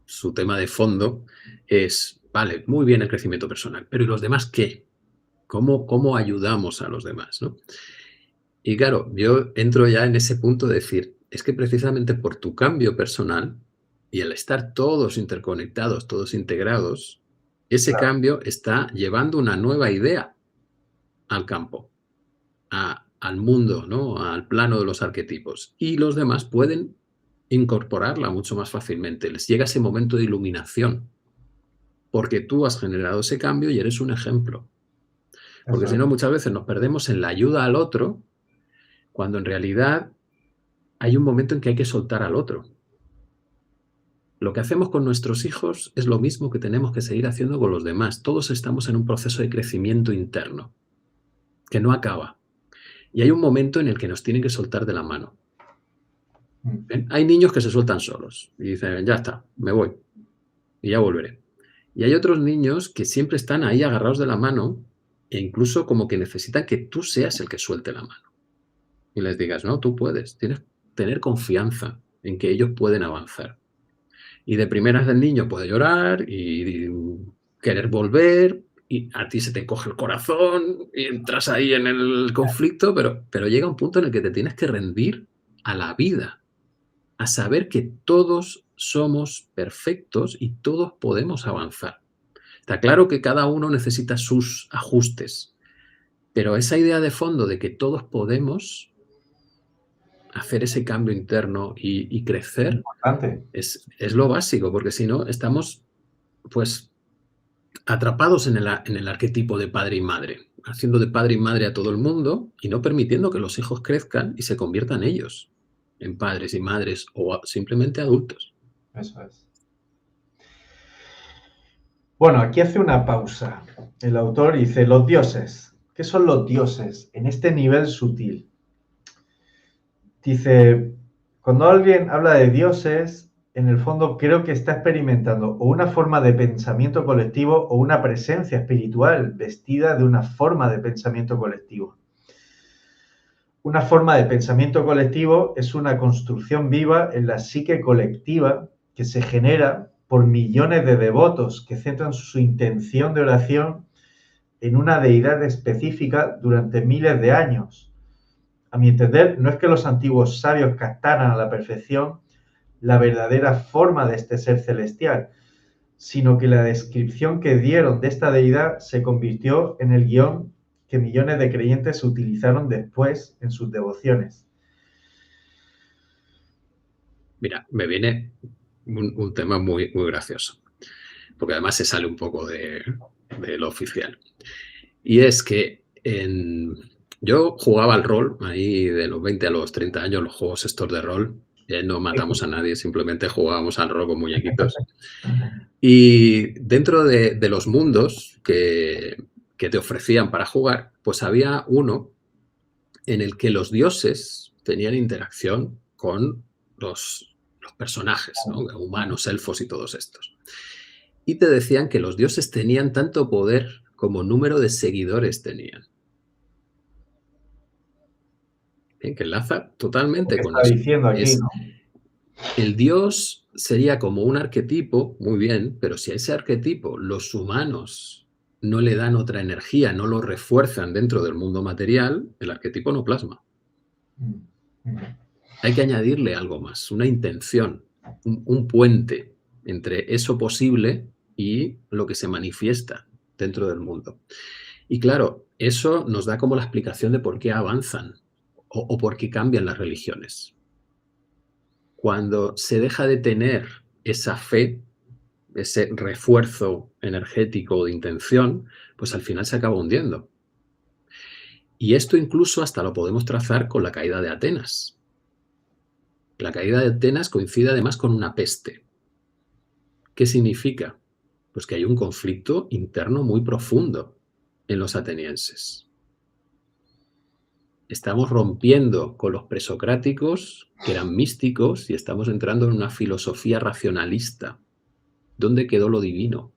Speaker 2: su tema de fondo es, vale, muy bien el crecimiento personal, pero ¿y los demás qué? ¿Cómo ayudamos a los demás? ¿No? Y claro, yo entro ya en ese punto de decir, es que precisamente por tu cambio personal y el estar todos interconectados, todos integrados, ese
Speaker 1: Claro,
Speaker 2: cambio está llevando una nueva idea al campo, al mundo, ¿no? Al plano de los arquetipos. Y los demás pueden incorporarla mucho más fácilmente. Les llega ese momento de iluminación, porque tú has generado ese cambio y eres un ejemplo. Porque
Speaker 1: eso
Speaker 2: si no,
Speaker 1: es.
Speaker 2: muchas veces nos perdemos en la ayuda al otro, cuando en realidad hay un momento en que hay que soltar al otro. Lo que hacemos con nuestros hijos es lo mismo que tenemos que seguir haciendo con los demás. Todos estamos en un proceso de crecimiento interno, que no acaba. Y hay un momento en el que nos tienen que soltar de la mano. ¿Ven? Hay niños que se sueltan solos y dicen, ya está, me voy y ya volveré. Y hay otros niños que siempre están ahí agarrados de la mano e incluso como que necesitan que tú seas el que suelte la mano. Y les digas, no, tú puedes, tienes que tener confianza en que ellos pueden avanzar. Y de primeras el niño puede llorar y querer volver y a ti se te coge el corazón y entras ahí en el conflicto, pero llega un punto en el que te tienes que rendir a la vida, a saber que todos somos perfectos y todos podemos avanzar. Está claro que cada uno necesita sus ajustes, pero esa idea de fondo de que todos podemos hacer ese cambio interno y crecer
Speaker 1: Importante.
Speaker 2: es lo básico, porque si no estamos pues atrapados en el arquetipo de padre y madre, haciendo de padre y madre a todo el mundo y no permitiendo que los hijos crezcan y se conviertan ellos en padres y madres o simplemente adultos.
Speaker 1: Eso es. Bueno, aquí hace una pausa. El autor dice, los dioses. ¿Qué son los dioses en este nivel sutil? Dice, cuando alguien habla de dioses, en el fondo creo que está experimentando o una forma de pensamiento colectivo o una presencia espiritual vestida de una forma de pensamiento colectivo. Una forma de pensamiento colectivo es una construcción viva en la psique colectiva que se genera por millones de devotos que centran su intención de oración en una deidad específica durante miles de años. A mi entender, no es que los antiguos sabios captaran a la perfección la verdadera forma de este ser celestial, sino que la descripción que dieron de esta deidad se convirtió en el guión que millones de creyentes utilizaron después en sus devociones.
Speaker 2: Mira, me viene un tema muy, muy gracioso, porque además se sale un poco de lo oficial. Y es que yo jugaba al rol, ahí de los 20 a los 30 años, los juegos estos de rol, no matamos a nadie, simplemente jugábamos al rol con muñequitos. Y dentro de los mundos que te ofrecían para jugar, pues había uno en el que los dioses tenían interacción con los personajes, ¿no? Humanos, elfos y todos estos. Y te decían que los dioses tenían tanto poder como número de seguidores tenían. Bien, que enlaza totalmente con
Speaker 1: está
Speaker 2: eso.
Speaker 1: diciendo aquí, ¿no?
Speaker 2: El dios sería como un arquetipo, muy bien, pero si a ese arquetipo los humanos no le dan otra energía, no lo refuerzan dentro del mundo material, el arquetipo no plasma. Hay que añadirle algo más, una intención, un puente entre eso posible y lo que se manifiesta dentro del mundo. Y claro, eso nos da como la explicación de por qué avanzan o por qué cambian las religiones. Cuando se deja de tener esa fe, ese refuerzo energético de intención, pues al final se acaba hundiendo. Y esto incluso hasta lo podemos trazar con la caída de Atenas. La caída de Atenas coincide además con una peste. ¿Qué significa? Pues que hay un conflicto interno muy profundo en los atenienses. Estamos rompiendo con los presocráticos, que eran místicos, y estamos entrando en una filosofía racionalista. ¿Dónde quedó lo divino?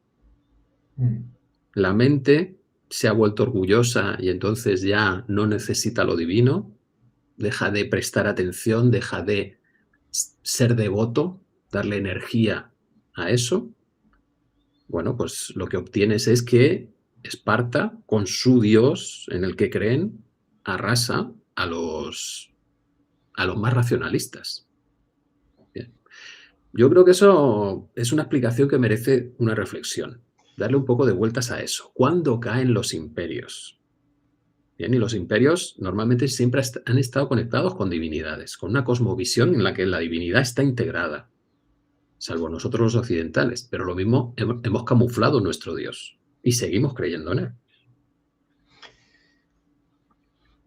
Speaker 2: La mente se ha vuelto orgullosa y entonces ya no necesita lo divino, deja de prestar atención, deja de ser devoto, darle energía a eso. Bueno, pues lo que obtienes es que Esparta, con su dios en el que creen, arrasa a los más racionalistas. Bien. Yo creo que eso es una explicación que merece una reflexión. Darle un poco de vueltas a eso. ¿Cuándo caen los imperios? Bien, y los imperios normalmente siempre han estado conectados con divinidades, con una cosmovisión en la que la divinidad está integrada, salvo nosotros los occidentales, pero lo mismo hemos camuflado nuestro Dios y seguimos creyendo en él.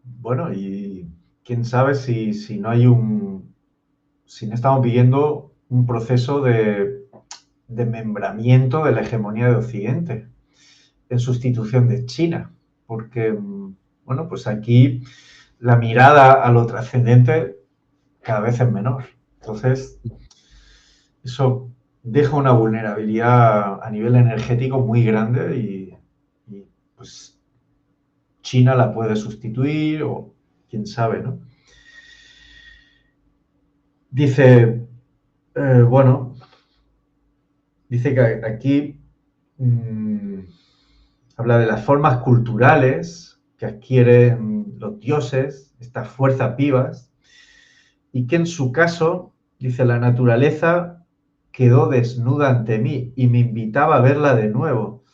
Speaker 1: Bueno, y quién sabe si no hay si no estamos viviendo un proceso de membramiento de la hegemonía de Occidente en sustitución de China, porque, bueno, pues aquí la mirada a lo trascendente cada vez es menor. Entonces, eso deja una vulnerabilidad a nivel energético muy grande y pues China la puede sustituir o quién sabe, ¿no? Dice, bueno, dice que aquí habla de las formas culturales que adquieren los dioses, estas fuerzas vivas, y que en su caso, dice, la naturaleza quedó desnuda ante mí y me invitaba a verla de nuevo.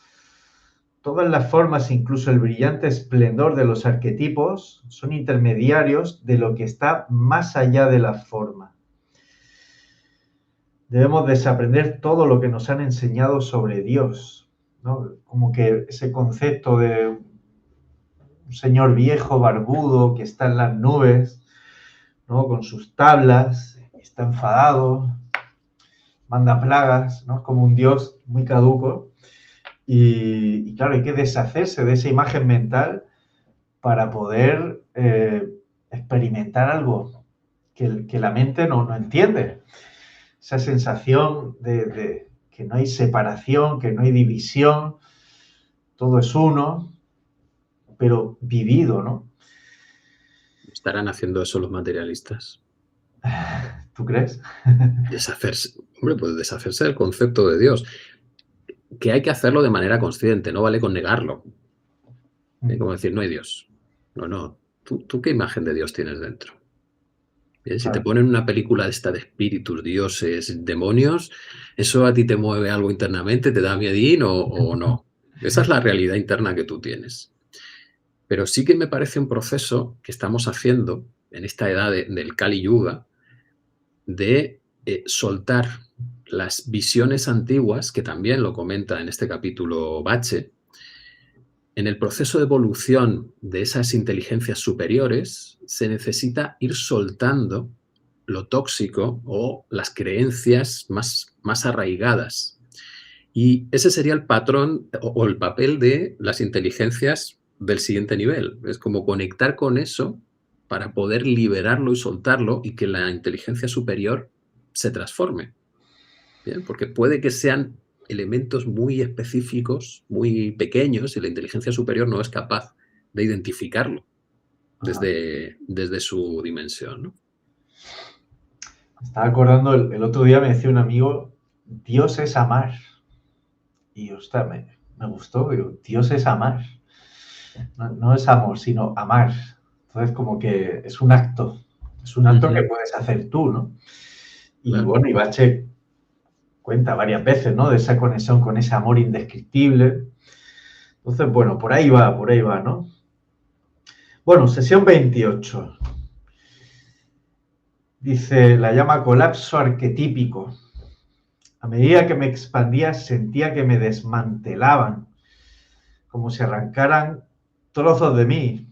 Speaker 1: Todas las formas, incluso el brillante esplendor de los arquetipos, son intermediarios de lo que está más allá de la forma. Debemos desaprender todo lo que nos han enseñado sobre Dios. ¿no? Como que ese concepto de un señor viejo, barbudo, que está en las nubes, ¿no? Con sus tablas, está enfadado, manda plagas, ¿no? Como un dios muy caduco. Y claro, hay que deshacerse de esa imagen mental para poder experimentar algo que la mente no entiende. Esa sensación de que no hay separación, que no hay división, todo es uno, pero vivido, ¿no?
Speaker 2: ¿Estarán haciendo eso los materialistas?
Speaker 1: ¿Tú crees?
Speaker 2: Deshacerse, hombre, pues deshacerse del concepto de Dios, que hay que hacerlo de manera consciente, no vale con negarlo. Como decir, no hay Dios. No, no. ¿Tú qué imagen de Dios tienes dentro? Bien, si te
Speaker 1: Claro.
Speaker 2: ponen una película esta de espíritus, dioses, demonios, ¿eso a ti te mueve algo internamente? ¿Te da miedín o no? Esa es la realidad interna que tú tienes. Pero sí que me parece un proceso que estamos haciendo en esta edad del Kali Yuga de soltar las visiones antiguas, que también lo comenta en este capítulo Bache. En el proceso de evolución de esas inteligencias superiores se necesita ir soltando lo tóxico o las creencias más arraigadas. Y ese sería el patrón o el papel de las inteligencias del siguiente nivel. Es como conectar con eso para poder liberarlo y soltarlo y que la inteligencia superior se transforme. ¿Bien? Porque puede que sean elementos muy específicos, muy pequeños, y la inteligencia superior no es capaz de identificarlo desde su dimensión, ¿no?
Speaker 1: Me estaba acordando, el otro día me decía un amigo, Dios es amar. Y, ostras, me gustó, digo, Dios es amar. No es amor, sino amar. Entonces, como que es un acto que puedes hacer tú, ¿no? Y
Speaker 2: Claro.
Speaker 1: bueno, Ibache cuenta varias veces, ¿no? De esa conexión con ese amor indescriptible. Entonces, bueno, por ahí va, ¿no? Bueno, sesión 28. Dice, la llama colapso arquetípico. A medida que me expandía, sentía que me desmantelaban, como si arrancaran trozos de mí,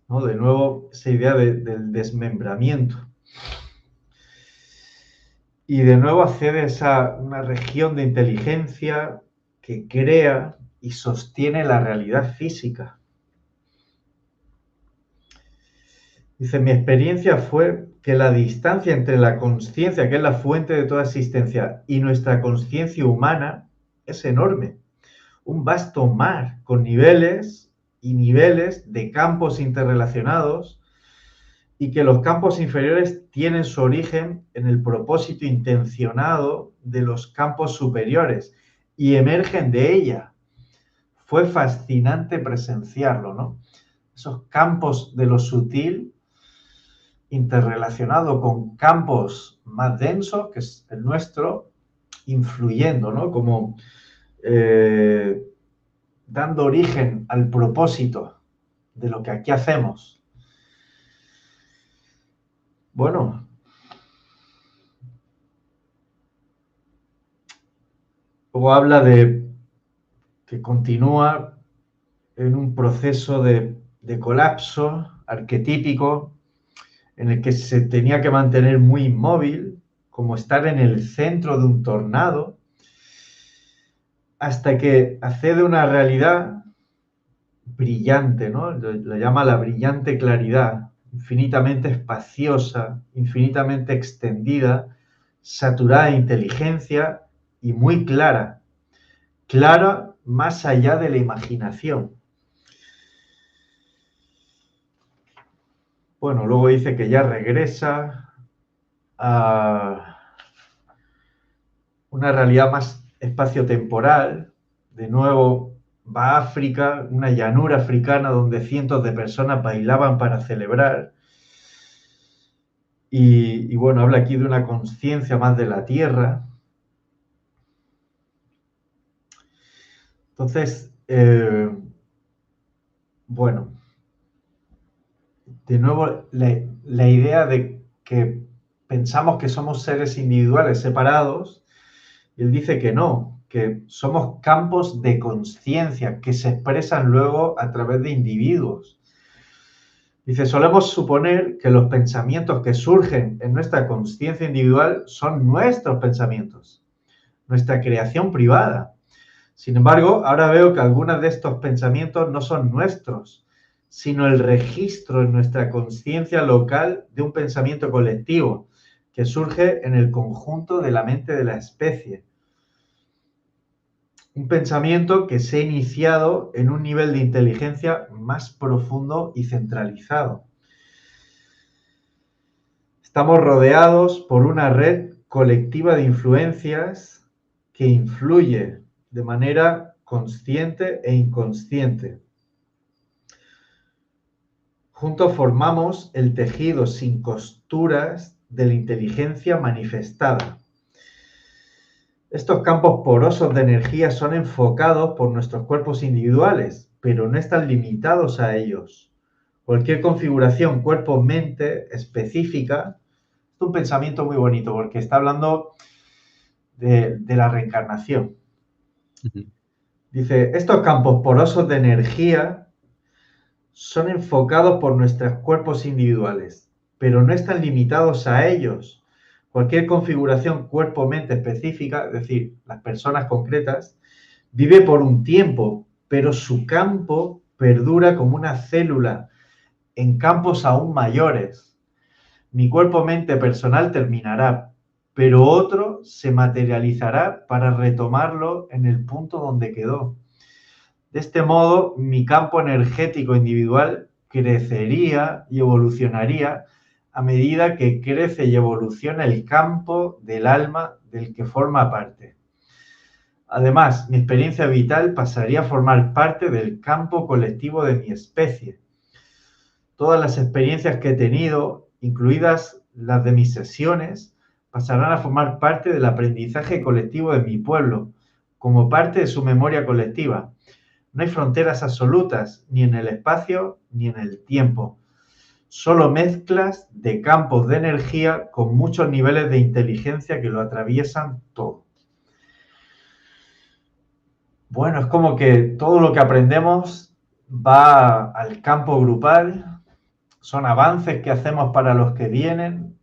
Speaker 1: ¿no? De nuevo, esa idea del desmembramiento. Y de nuevo accedes a una región de inteligencia que crea y sostiene la realidad física. Dice, mi experiencia fue que la distancia entre la conciencia, que es la fuente de toda existencia, y nuestra conciencia humana es enorme. Un vasto mar con niveles y niveles de campos interrelacionados y que los campos inferiores tienen su origen en el propósito intencionado de los campos superiores y emergen de ella. Fue fascinante presenciarlo, ¿no? Esos campos de lo sutil interrelacionado con campos más densos, que es el nuestro, influyendo, ¿no? Como dando origen al propósito de lo que aquí hacemos. Bueno, luego habla de que continúa en un proceso de colapso arquetípico en el que se tenía que mantener muy inmóvil, como estar en el centro de un tornado, hasta que accede a una realidad brillante, ¿no? Lo llama la brillante claridad, infinitamente espaciosa, infinitamente extendida, saturada de inteligencia y muy clara, clara más allá de la imaginación. Bueno, luego dice que ya regresa a una realidad más espaciotemporal, de nuevo va a África, una llanura africana donde cientos de personas bailaban para celebrar. Y bueno, habla aquí de una conciencia más de la tierra. Entonces, bueno, de nuevo la idea de que pensamos que somos seres individuales separados, y él dice que no, que somos campos de conciencia que se expresan luego a través de individuos. Dice, solemos suponer que los pensamientos que surgen en nuestra conciencia individual son nuestros pensamientos, nuestra creación privada. Sin embargo, ahora veo que algunos de estos pensamientos no son nuestros, sino el registro en nuestra conciencia local de un pensamiento colectivo que surge en el conjunto de la mente de la especie. Un pensamiento que se ha iniciado en un nivel de inteligencia más profundo y centralizado. Estamos rodeados por una red colectiva de influencias que influye de manera consciente e inconsciente. Juntos formamos el tejido sin costuras de la inteligencia manifestada. Estos campos porosos de energía son enfocados por nuestros cuerpos individuales, pero no están limitados a ellos. Cualquier configuración cuerpo-mente específica es un pensamiento muy bonito porque está hablando de la reencarnación. Dice, estos campos porosos de energía son enfocados por nuestros cuerpos individuales, pero no están limitados a ellos. Cualquier configuración cuerpo-mente específica, es decir, las personas concretas, vive por un tiempo, pero su campo perdura como una célula en campos aún mayores. Mi cuerpo-mente personal terminará, pero otro se materializará para retomarlo en el punto donde quedó. De este modo, mi campo energético individual crecería y evolucionaría a medida que crece y evoluciona el campo del alma del que forma parte. Además, mi experiencia vital pasaría a formar parte del campo colectivo de mi especie. Todas las experiencias que he tenido, incluidas las de mis sesiones, pasarán a formar parte del aprendizaje colectivo de mi pueblo, como parte de su memoria colectiva. No hay fronteras absolutas, ni en el espacio ni en el tiempo. Solo mezclas de campos de energía con muchos niveles de inteligencia que lo atraviesan todo. Bueno, es como que todo lo que aprendemos va al campo grupal, son avances que hacemos para los que vienen.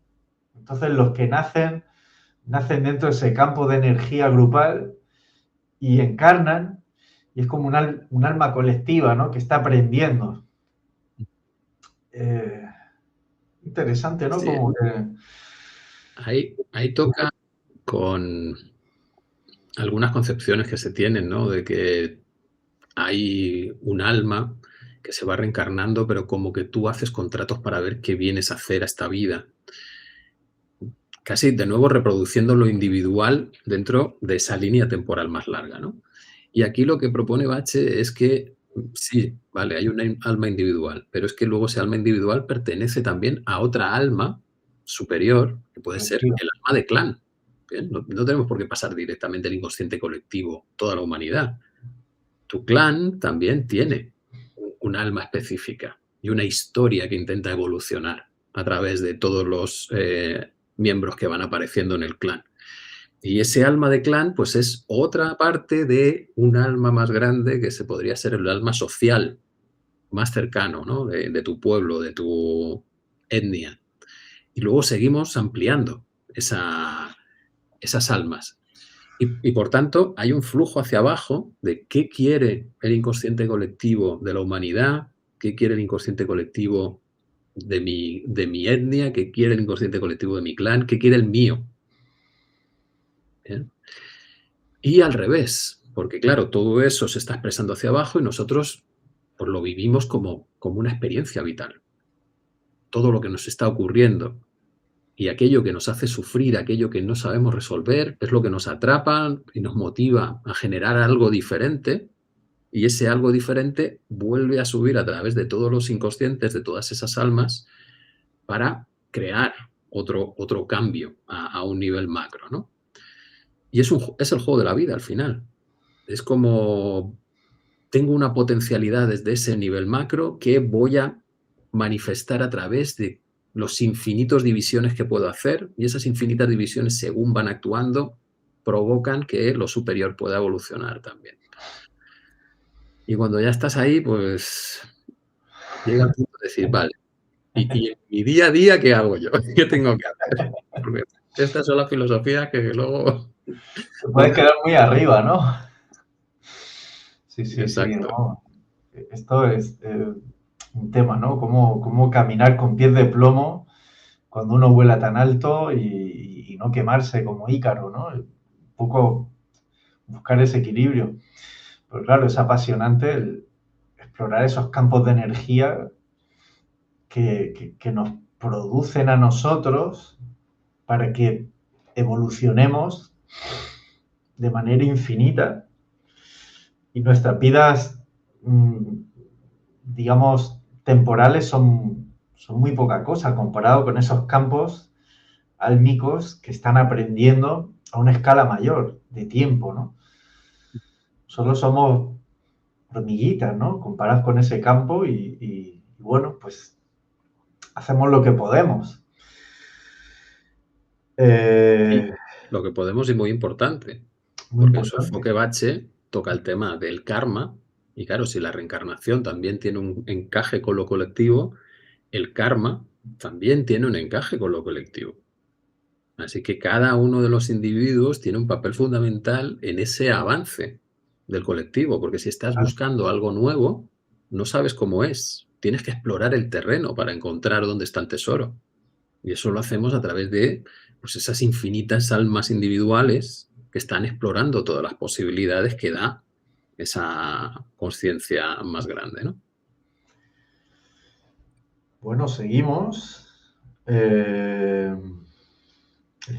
Speaker 1: Entonces los que nacen dentro de ese campo de energía grupal y encarnan, y es como un alma colectiva, ¿no?, que está aprendiendo. Interesante, ¿no?
Speaker 2: Sí.
Speaker 1: Como que...
Speaker 2: Ahí toca con algunas concepciones que se tienen, ¿no? De que hay un alma que se va reencarnando, pero como que tú haces contratos para ver qué vienes a hacer a esta vida. Casi de nuevo reproduciendo lo individual dentro de esa línea temporal más larga, ¿no? Y aquí lo que propone Bache es que sí, vale, hay una alma individual, pero es que luego ese alma individual pertenece también a otra alma superior, que puede ser el alma de clan. ¿Bien? No tenemos por qué pasar directamente el inconsciente colectivo, toda la humanidad. Tu clan también tiene un alma específica y una historia que intenta evolucionar a través de todos los miembros que van apareciendo en el clan. Y ese alma de clan, pues es otra parte de un alma más grande que se podría ser el alma social más cercano, ¿no?, de tu pueblo, de tu etnia. Y luego seguimos ampliando esas almas. Y por tanto, hay un flujo hacia abajo de qué quiere el inconsciente colectivo de la humanidad, qué quiere el inconsciente colectivo de mi etnia, qué quiere el inconsciente colectivo de mi clan, qué quiere el mío. ¿Bien? Y al revés, porque claro, todo eso se está expresando hacia abajo y nosotros pues, lo vivimos como una experiencia vital. Todo lo que nos está ocurriendo y aquello que nos hace sufrir, aquello que no sabemos resolver, es lo que nos atrapa y nos motiva a generar algo diferente, y ese algo diferente vuelve a subir a través de todos los inconscientes, de todas esas almas, para crear otro cambio a un nivel macro, ¿no? Y es el juego de la vida al final. Es como tengo una potencialidad desde ese nivel macro que voy a manifestar a través de los infinitos divisiones que puedo hacer, y esas infinitas divisiones, según van actuando, provocan que lo superior pueda evolucionar también. Y cuando ya estás ahí, pues llega el punto de decir, vale, ¿y en mi día a día qué hago yo? ¿Qué tengo que hacer? Porque estas son las filosofías que luego...
Speaker 1: Te puedes quedar muy arriba, ¿no? Sí, sí, sí,
Speaker 2: Exacto.
Speaker 1: ¿no? Esto es un tema, ¿no? Cómo caminar con pies de plomo cuando uno vuela tan alto y no quemarse como Ícaro, ¿no? Un poco buscar ese equilibrio. Pero claro, es apasionante el explorar esos campos de energía que nos producen a nosotros para que evolucionemos de manera infinita y nuestras vidas, digamos, temporales son muy poca cosa comparado con esos campos álmicos que están aprendiendo a una escala mayor de tiempo, ¿no? Solo somos hormiguitas, ¿no? Comparados con ese campo y bueno, pues hacemos lo que podemos.
Speaker 2: Sí, lo que podemos y muy importante,
Speaker 1: Muy
Speaker 2: porque en su
Speaker 1: importante.
Speaker 2: enfoque Bache toca el tema del karma, y claro, si la reencarnación también tiene un encaje con lo colectivo, el karma también tiene un encaje con lo colectivo. Así que cada uno de los individuos tiene un papel fundamental en ese avance del colectivo, porque si estás buscando algo nuevo, no sabes cómo es. Tienes que explorar el terreno para encontrar dónde está el tesoro. Y eso lo hacemos a través de pues, esas infinitas almas individuales que están explorando todas las posibilidades que da esa conciencia más grande, ¿no?
Speaker 1: Bueno, seguimos. El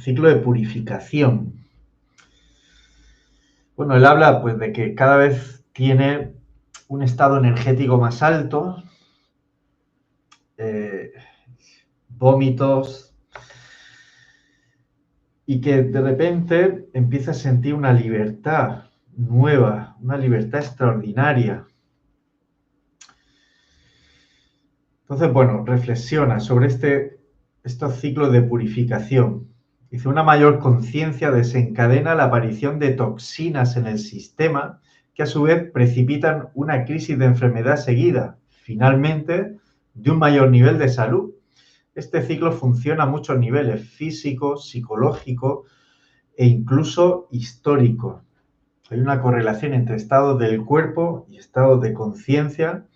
Speaker 1: ciclo de purificación. Bueno, él habla pues de que cada vez tiene un estado energético más alto, vómitos, y que de repente empieza a sentir una libertad nueva, una libertad extraordinaria. Entonces, bueno, reflexiona sobre estos ciclos de purificación. Dice, una mayor conciencia desencadena la aparición de toxinas en el sistema que a su vez precipitan una crisis de enfermedad seguida, finalmente, de un mayor nivel de salud. Este ciclo funciona a muchos niveles, físico, psicológico e incluso histórico. Hay una correlación entre estados del cuerpo y estados de conciencia.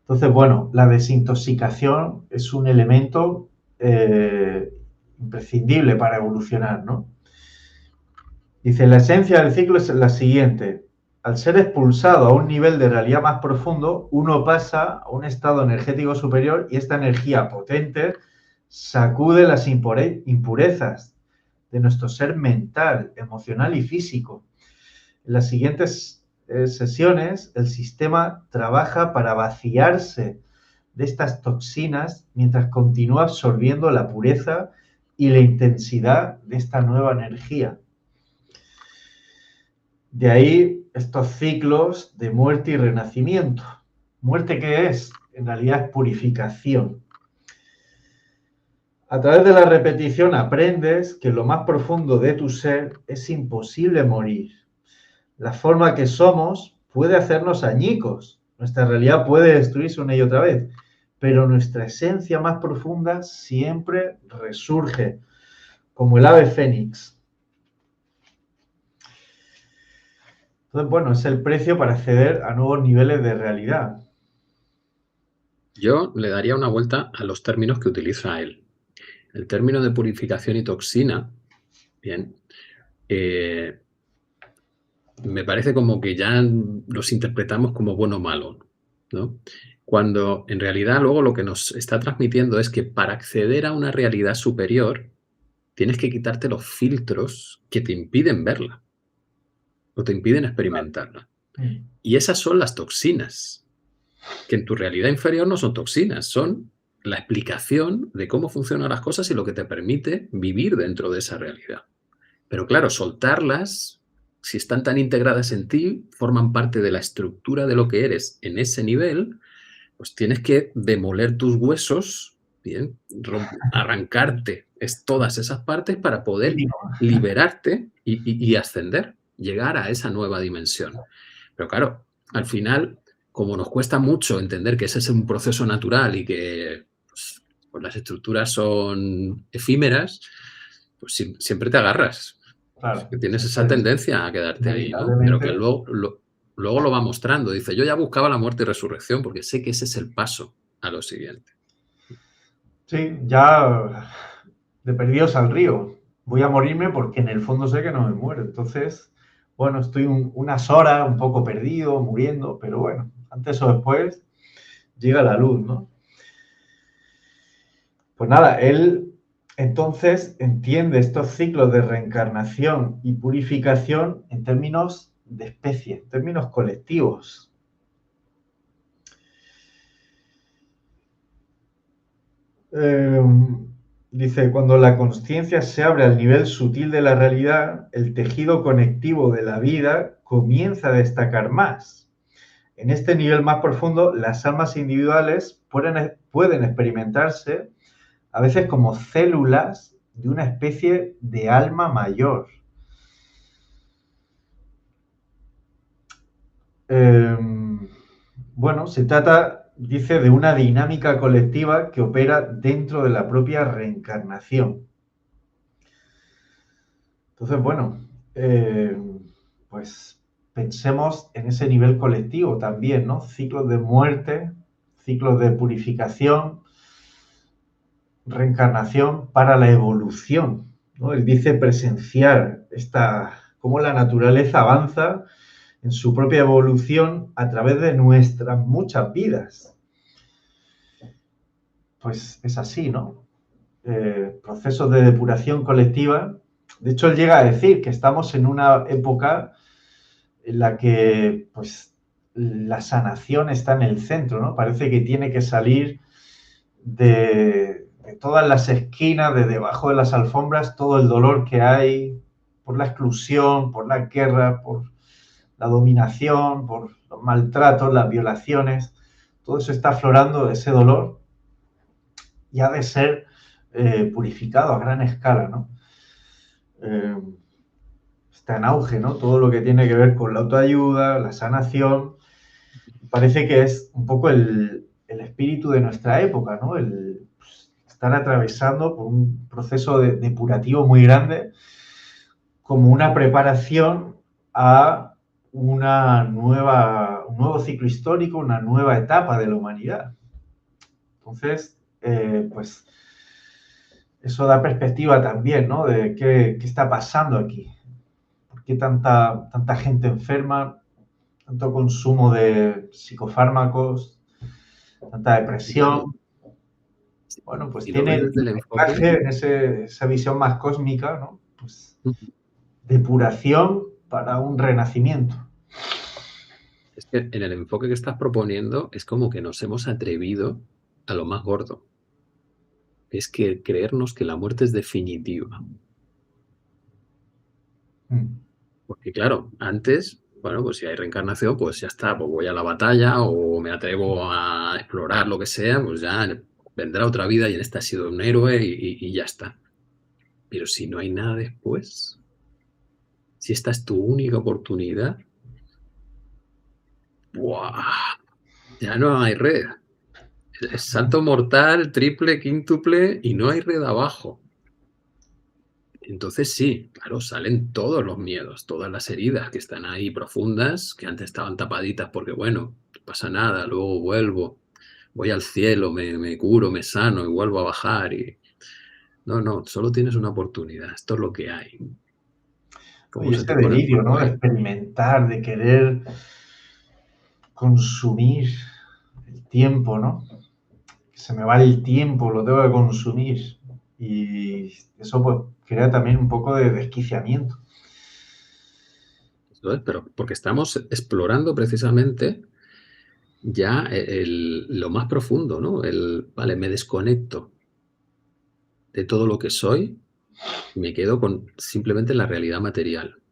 Speaker 1: Entonces, bueno, la desintoxicación es un elemento imprescindible para evolucionar, ¿no? Dice, la esencia del ciclo es la siguiente. Al ser expulsado a un nivel de realidad más profundo, uno pasa a un estado energético superior y esta energía potente sacude las impurezas de nuestro ser mental, emocional y físico. En las siguientes sesiones, el sistema trabaja para vaciarse de estas toxinas mientras continúa absorbiendo la pureza y la intensidad de esta nueva energía. De ahí estos ciclos de muerte y renacimiento. ¿Muerte qué es? En realidad es purificación. A través de la repetición aprendes que en lo más profundo de tu ser es imposible morir. La forma que somos puede hacernos añicos. Nuestra realidad puede destruirse una y otra vez, pero nuestra esencia más profunda siempre resurge, como el ave fénix. Entonces, bueno, es el precio para acceder a nuevos niveles de realidad.
Speaker 2: Yo le daría una vuelta a los términos que utiliza él. El término de purificación y toxina, bien, me parece como que ya los interpretamos como bueno o malo, ¿no? Cuando en realidad luego lo que nos está transmitiendo es que para acceder a una realidad superior tienes que quitarte los filtros que te impiden verla o te impiden experimentarla. Y esas son las toxinas, que en tu realidad inferior no son toxinas, son la explicación de cómo funcionan las cosas y lo que te permite vivir dentro de esa realidad. Pero claro, soltarlas, si están tan integradas en ti, forman parte de la estructura de lo que eres en ese nivel, pues tienes que demoler tus huesos, bien, arrancarte Es todas esas partes para poder
Speaker 1: Mínimo.
Speaker 2: liberarte y ascender, llegar a esa nueva dimensión. Pero claro, al final, como nos cuesta mucho entender que ese es un proceso natural y que pues las estructuras son efímeras, pues siempre te agarras.
Speaker 1: Claro,
Speaker 2: Que tienes esa
Speaker 1: siempre,
Speaker 2: tendencia a quedarte ahí, ¿no? Pero que
Speaker 1: inevitablemente.
Speaker 2: luego lo va mostrando. Dice, yo ya buscaba la muerte y resurrección porque sé que ese es el paso a lo siguiente.
Speaker 1: Sí, ya de perdidos al río. Voy a morirme porque en el fondo sé que no me muero. Entonces, bueno, estoy unas horas un poco perdido, muriendo, pero bueno, antes o después llega la luz, ¿no? Pues nada, él entonces entiende estos ciclos de reencarnación y purificación en términos de especie, en términos colectivos. Eh, Dice, cuando la conciencia se abre al nivel sutil de la realidad, el tejido conectivo de la vida comienza a destacar más. En este nivel más profundo, las almas individuales pueden experimentarse a veces como células de una especie de alma mayor. Eh, bueno, se trata, dice, de una dinámica colectiva que opera dentro de la propia reencarnación. Entonces, bueno, eh, pues pensemos en ese nivel colectivo también, ¿no? Ciclos de muerte, ciclos de purificación, reencarnación para la evolución, ¿no? Él dice presenciar cómo la naturaleza avanza en su propia evolución a través de nuestras muchas vidas. Pues es así, ¿no? Procesos de depuración colectiva. De hecho, él llega a decir que estamos en una época en la que pues, la sanación está en el centro, ¿no? Parece que tiene que salir de todas las esquinas, de debajo de las alfombras, todo el dolor que hay por la exclusión, por la guerra, por la dominación, por los maltratos, las violaciones. Todo eso está aflorando, ese dolor, y ha de ser purificado a gran escala, ¿no? Está en auge, ¿no? Todo lo que tiene que ver con la autoayuda, la sanación. Parece que es un poco el espíritu de nuestra época, ¿no? El estar atravesando por un proceso depurativo muy grande como una preparación a un nuevo ciclo histórico, una nueva etapa de la humanidad. Entonces, pues eso da perspectiva también, ¿no? De qué está pasando aquí. ¿Por qué tanta gente enferma? Tanto consumo de psicofármacos, tanta depresión. Bueno, pues
Speaker 2: Si lo
Speaker 1: tiene
Speaker 2: ves
Speaker 1: el
Speaker 2: desde el enfoque,
Speaker 1: mensaje en esa visión más cósmica, ¿no? Pues depuración para un renacimiento.
Speaker 2: es que en el enfoque que estás proponiendo es como que nos hemos atrevido a lo más gordo. Es que creernos que la muerte es definitiva. Porque claro, antes, bueno, pues si hay reencarnación, pues ya está, pues voy a la batalla o me atrevo a explorar lo que sea, pues ya vendrá otra vida y en esta he sido un héroe y ya está. Pero si no hay nada después, si esta es tu única oportunidad, ¡buah! Ya no hay red. Es salto mortal, triple, quíntuple y no hay red abajo. Entonces sí, claro, salen todos los miedos, todas las heridas que están ahí profundas, que antes estaban tapaditas porque, bueno, no pasa nada, luego vuelvo, voy al cielo, me curo, me sano y vuelvo a bajar. No, solo tienes una oportunidad, esto es lo que hay. ¿Cómo
Speaker 1: Y
Speaker 2: se
Speaker 1: ese
Speaker 2: te pone el
Speaker 1: delirio, ¿no?
Speaker 2: cuerpo
Speaker 1: De
Speaker 2: ahí?
Speaker 1: experimentar, de querer consumir el tiempo, ¿no? Que se me va el tiempo, lo tengo que consumir. Y eso pues crea también un poco de desquiciamiento.
Speaker 2: Eso es, pero porque estamos explorando precisamente ya lo más profundo, ¿no? Vale, me desconecto de todo lo que soy, me quedo con simplemente la realidad material.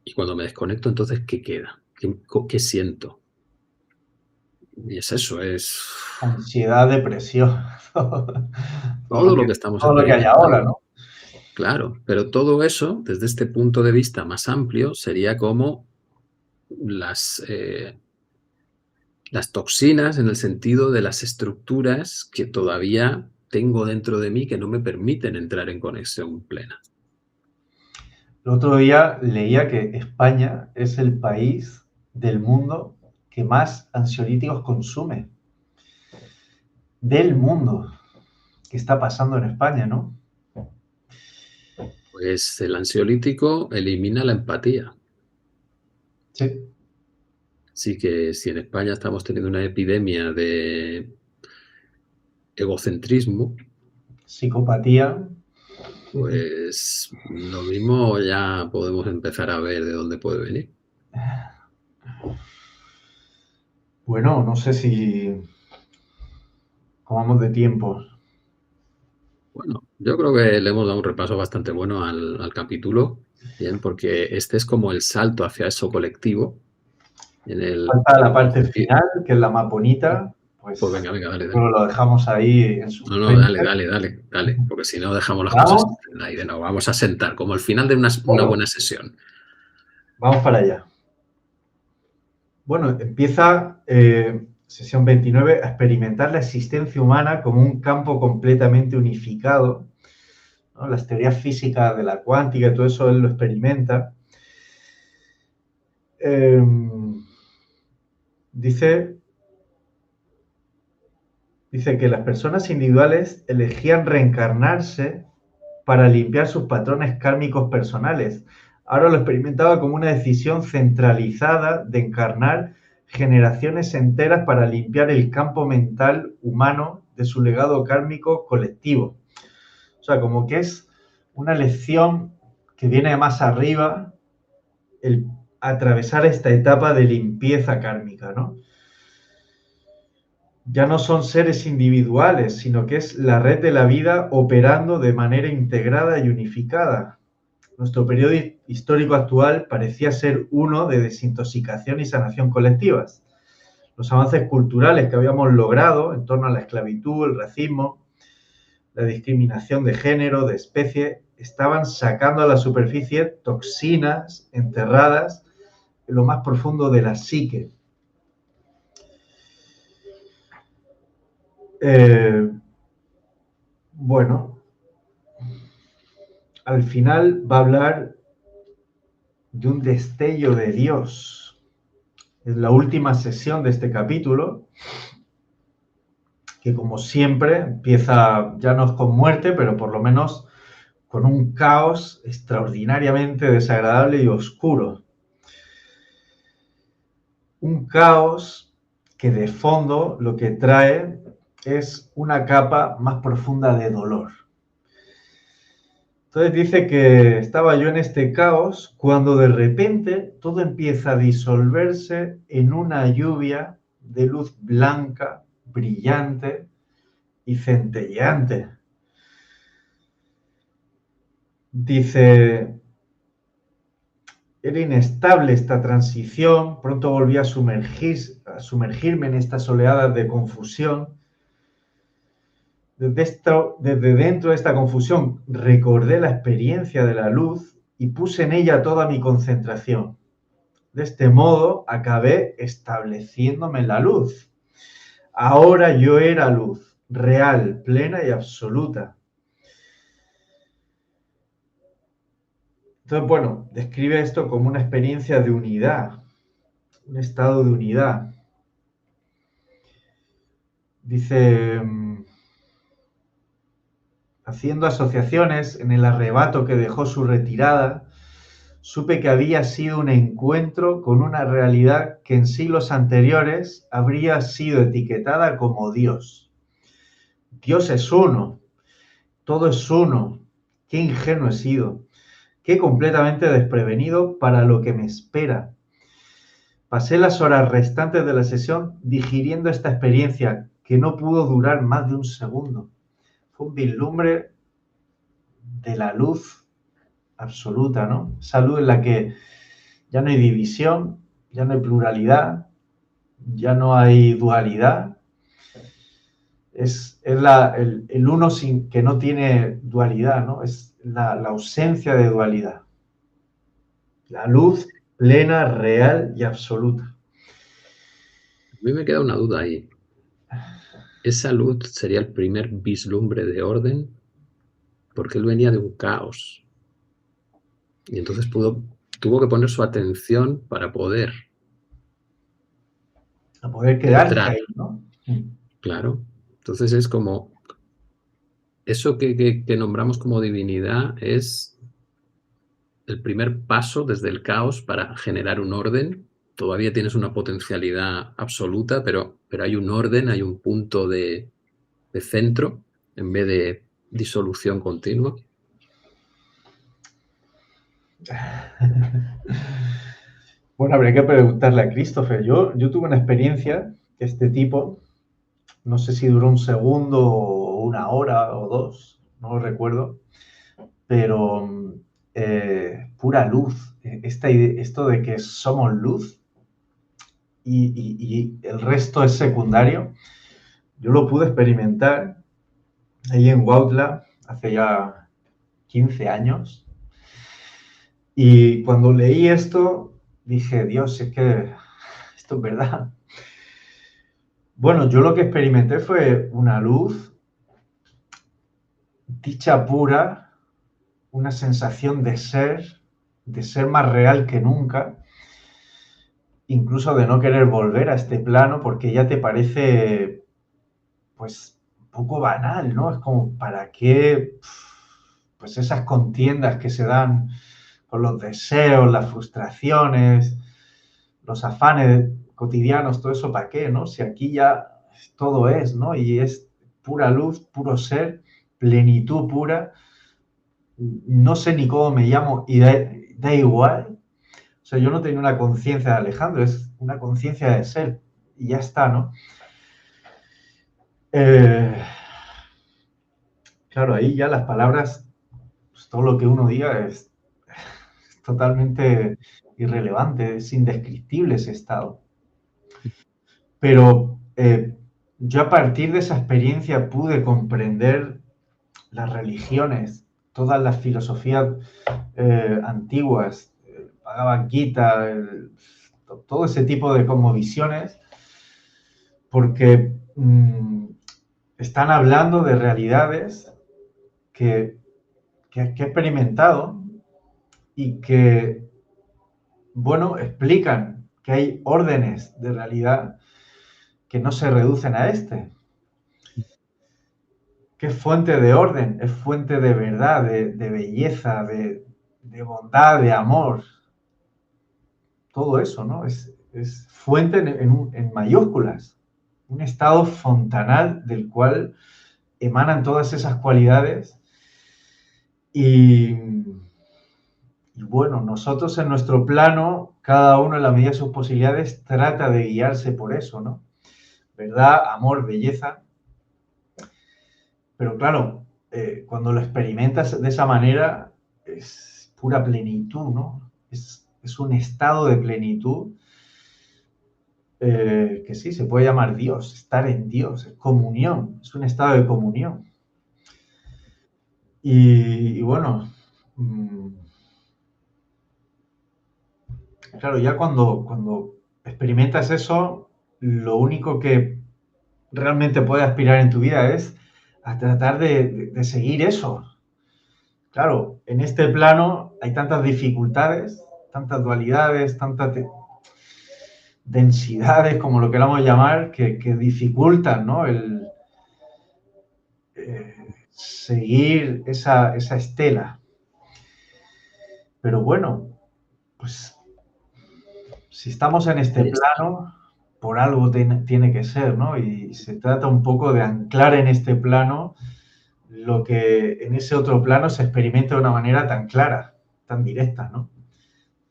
Speaker 2: Y cuando me desconecto, entonces, ¿qué queda? ¿Qué siento? Y es eso, es
Speaker 1: Ansiedad, depresión,
Speaker 2: todo lo que estamos
Speaker 1: todo lo que hay ahora,
Speaker 2: experimentando.
Speaker 1: ¿no?
Speaker 2: Claro, pero todo eso, desde este punto de vista más amplio, sería como las, las toxinas en el sentido de las estructuras que todavía tengo dentro de mí que no me permiten entrar en conexión plena.
Speaker 1: El otro día leía que España es el país del mundo que más ansiolíticos consume. Del mundo. ¿Qué está pasando en España, no?
Speaker 2: Pues el ansiolítico elimina la empatía.
Speaker 1: Sí.
Speaker 2: Así que si en España estamos teniendo una epidemia de egocentrismo,
Speaker 1: Psicopatía.
Speaker 2: pues lo mismo ya podemos empezar a ver de dónde puede venir.
Speaker 1: Bueno, no sé si cómo vamos de tiempo.
Speaker 2: Bueno, yo creo que le hemos dado un repaso bastante bueno al capítulo, bien, porque este es como el salto hacia eso colectivo, en el
Speaker 1: Falta la
Speaker 2: que
Speaker 1: parte final, que es la más bonita.
Speaker 2: pues
Speaker 1: Pues
Speaker 2: venga, venga, dale,
Speaker 1: yo creo
Speaker 2: dale.
Speaker 1: que lo dejamos ahí en
Speaker 2: No, no,
Speaker 1: suspense.
Speaker 2: dale, dale, dale, dale, porque si no dejamos las cosas
Speaker 1: Vamos,
Speaker 2: en el aire, no, vamos a sentar, como el final de una
Speaker 1: bueno,
Speaker 2: buena sesión.
Speaker 1: vamos para allá. Bueno, empieza sesión 29 a experimentar la existencia humana como un campo completamente unificado, ¿no? Las teorías físicas de la cuántica y todo eso él lo experimenta. Eh, dice, dice que las personas individuales elegían reencarnarse para limpiar sus patrones kármicos personales. Ahora lo experimentaba como una decisión centralizada de encarnar generaciones enteras para limpiar el campo mental humano de su legado kármico colectivo. O sea, como que es una lección que viene de más arriba el atravesar esta etapa de limpieza kármica, ¿no? Ya no son seres individuales, sino que es la red de la vida operando de manera integrada y unificada. Nuestro periodo histórico actual parecía ser uno de desintoxicación y sanación colectivas. Los avances culturales que habíamos logrado en torno a la esclavitud, el racismo, la discriminación de género, de especie, estaban sacando a la superficie toxinas enterradas en lo más profundo de la psique. Bueno, al final va a hablar de un destello de Dios. Es la última sesión de este capítulo, que como siempre empieza ya no con muerte, pero por lo menos con un caos extraordinariamente desagradable y oscuro. Un caos que de fondo lo que trae es una capa más profunda de dolor. Entonces dice que estaba yo en este caos cuando de repente todo empieza a disolverse en una lluvia de luz blanca, brillante y centelleante. Dice, era inestable esta transición, pronto volví a sumergirme en estas oleadas de confusión. Desde dentro de esta confusión recordé la experiencia de la luz y puse en ella toda mi concentración. De este modo acabé estableciéndome en la luz. Ahora yo era luz, real, plena y absoluta. Entonces, bueno, describe esto como una experiencia de unidad, un estado de unidad. Dice, haciendo asociaciones en el arrebato que dejó su retirada, supe que había sido un encuentro con una realidad que en siglos anteriores habría sido etiquetada como Dios. Dios es uno, todo es uno. Qué ingenuo he sido, qué completamente desprevenido para lo que me espera. Pasé las horas restantes de la sesión digiriendo esta experiencia que no pudo durar más de un segundo. Fue un vislumbre de la luz absoluta, ¿no? Esa luz en la que ya no hay división, ya no hay pluralidad, ya no hay dualidad. Es el uno sin, que no tiene dualidad, ¿no? Es la ausencia de dualidad. La luz plena, real y absoluta.
Speaker 2: A mí me queda una duda ahí. ¿Esa luz sería el primer vislumbre de orden? Porque él venía de un caos. Y entonces tuvo que poner su atención para poder
Speaker 1: A poder quedarse
Speaker 2: entrar,
Speaker 1: ahí, ¿no?
Speaker 2: claro. Entonces es como, eso que nombramos como divinidad es el primer paso desde el caos para generar un orden. Todavía tienes una potencialidad absoluta, pero hay un orden, hay un punto de centro en vez de disolución continua.
Speaker 1: Bueno, habría que preguntarle a Christopher. Yo tuve una experiencia que este tipo, no sé si duró un segundo o una hora o dos, no lo recuerdo, pero pura luz. Esto de que somos luz y el resto es secundario, yo lo pude experimentar ahí en Huautla hace ya 15 años. Y cuando leí esto, dije, Dios, es que esto es verdad. Bueno, yo lo que experimenté fue una luz, dicha pura, una sensación de ser más real que nunca, incluso de no querer volver a este plano porque ya te parece, pues, un poco banal, ¿no? Es como, ¿para qué? Pues esas contiendas que se dan con los deseos, las frustraciones, los afanes cotidianos, todo eso, ¿para qué, no? Si aquí ya todo es, ¿no? Y es pura luz, puro ser, plenitud pura. No sé ni cómo me llamo y da igual. O sea, yo no tengo una conciencia de Alejandro, es una conciencia de ser y ya está, ¿no? Claro, ahí ya las palabras, pues todo lo que uno diga es totalmente irrelevante, es indescriptible ese estado. Pero yo a partir de esa experiencia pude comprender las religiones, todas las filosofías antiguas, Bhagavad Gita, todo ese tipo de cosmovisiones, porque están hablando de realidades que he experimentado y que, bueno, explican que hay órdenes de realidad que no se reducen a este, que es fuente de orden, es fuente de verdad, de belleza, de bondad, de amor, todo eso, ¿no? Es fuente en mayúsculas, un estado fontanal del cual emanan todas esas cualidades y, y bueno, nosotros en nuestro plano, cada uno en la medida de sus posibilidades trata de guiarse por eso, ¿no? ¿Verdad? Amor, belleza. Pero claro, cuando lo experimentas de esa manera, es pura plenitud, ¿no? Es un estado de plenitud que sí, se puede llamar Dios, estar en Dios, es comunión, es un estado de comunión. Y bueno, claro, ya cuando experimentas eso, lo único que realmente puedes aspirar en tu vida es a tratar de seguir eso. Claro, en este plano hay tantas dificultades, tantas dualidades, tantas densidades, como lo queramos llamar, que dificultan, ¿no? El seguir esa estela. Pero bueno, pues si estamos en este plano, por algo tiene que ser, ¿no? Y se trata un poco de anclar en este plano lo que en ese otro plano se experimenta de una manera tan clara, tan directa, ¿no?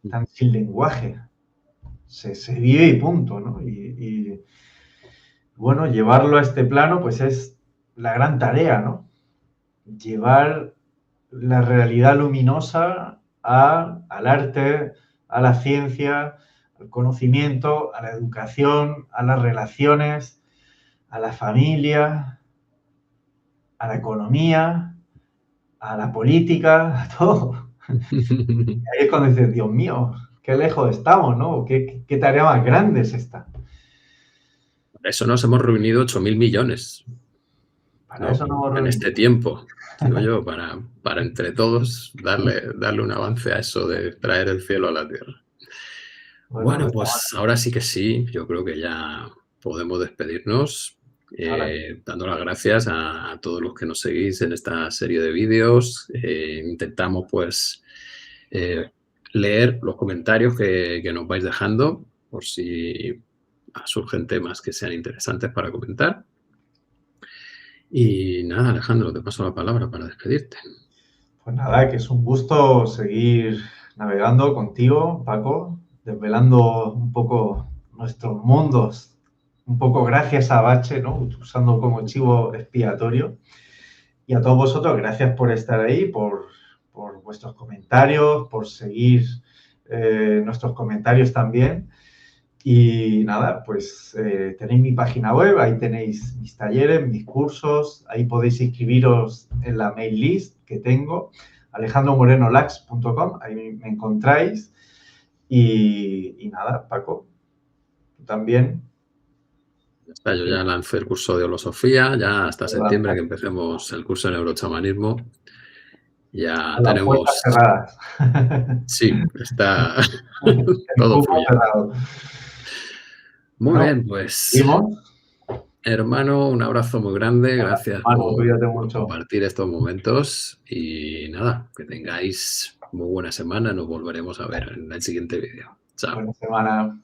Speaker 1: Tan sin lenguaje. Se vive y punto, ¿no? Y bueno, llevarlo a este plano, pues es la gran tarea, ¿no? Llevar la realidad luminosa al arte, a la ciencia, al conocimiento, a la educación, a las relaciones, a la familia, a la economía, a la política, a todo. Ahí es cuando dices, Dios mío, qué lejos estamos, ¿no? ¿Qué tarea más grande es esta?
Speaker 2: Por eso nos hemos reunido 8.000 millones,
Speaker 1: Para
Speaker 2: ¿no?
Speaker 1: eso no hemos
Speaker 2: En
Speaker 1: reunido.
Speaker 2: este tiempo, digo yo, para entre todos darle un avance a eso de traer el cielo a la tierra. Bueno, pues ahora sí que sí, yo creo que ya podemos despedirnos, dando las gracias a todos los que nos seguís en esta serie de vídeos. Intentamos, pues, leer los comentarios que nos vais dejando, por si surgen temas que sean interesantes para comentar. Y nada, Alejandro, te paso la palabra para despedirte.
Speaker 1: Pues nada, que es un gusto seguir navegando contigo, Paco, desvelando un poco nuestros mundos, un poco gracias a Bache, ¿no? Usando como chivo expiatorio. Y a todos vosotros, gracias por estar ahí, por vuestros comentarios, por seguir nuestros comentarios también. Y nada, pues tenéis mi página web, ahí tenéis mis talleres, mis cursos, ahí podéis inscribiros en la mail list que tengo, alejandromorenolax.com, ahí me encontráis. Y nada, Paco, tú también.
Speaker 2: Ya está, yo ya lancé el curso de Holosofía, ya hasta septiembre que empecemos el curso de Neurochamanismo. Ya
Speaker 1: Con las puertas
Speaker 2: tenemos...
Speaker 1: cerradas.
Speaker 2: Sí, está
Speaker 1: El
Speaker 2: todo
Speaker 1: cupo
Speaker 2: fluyendo.
Speaker 1: cerrado.
Speaker 2: Muy
Speaker 1: Bueno,
Speaker 2: bien, pues,
Speaker 1: ¿vimos?
Speaker 2: hermano, un abrazo muy grande. Gracias
Speaker 1: Hermano, cuídate
Speaker 2: por
Speaker 1: mucho.
Speaker 2: compartir estos momentos. Y nada, que tengáis muy buena semana. Nos volveremos a ver en el siguiente vídeo. Chao.
Speaker 1: Buena semana.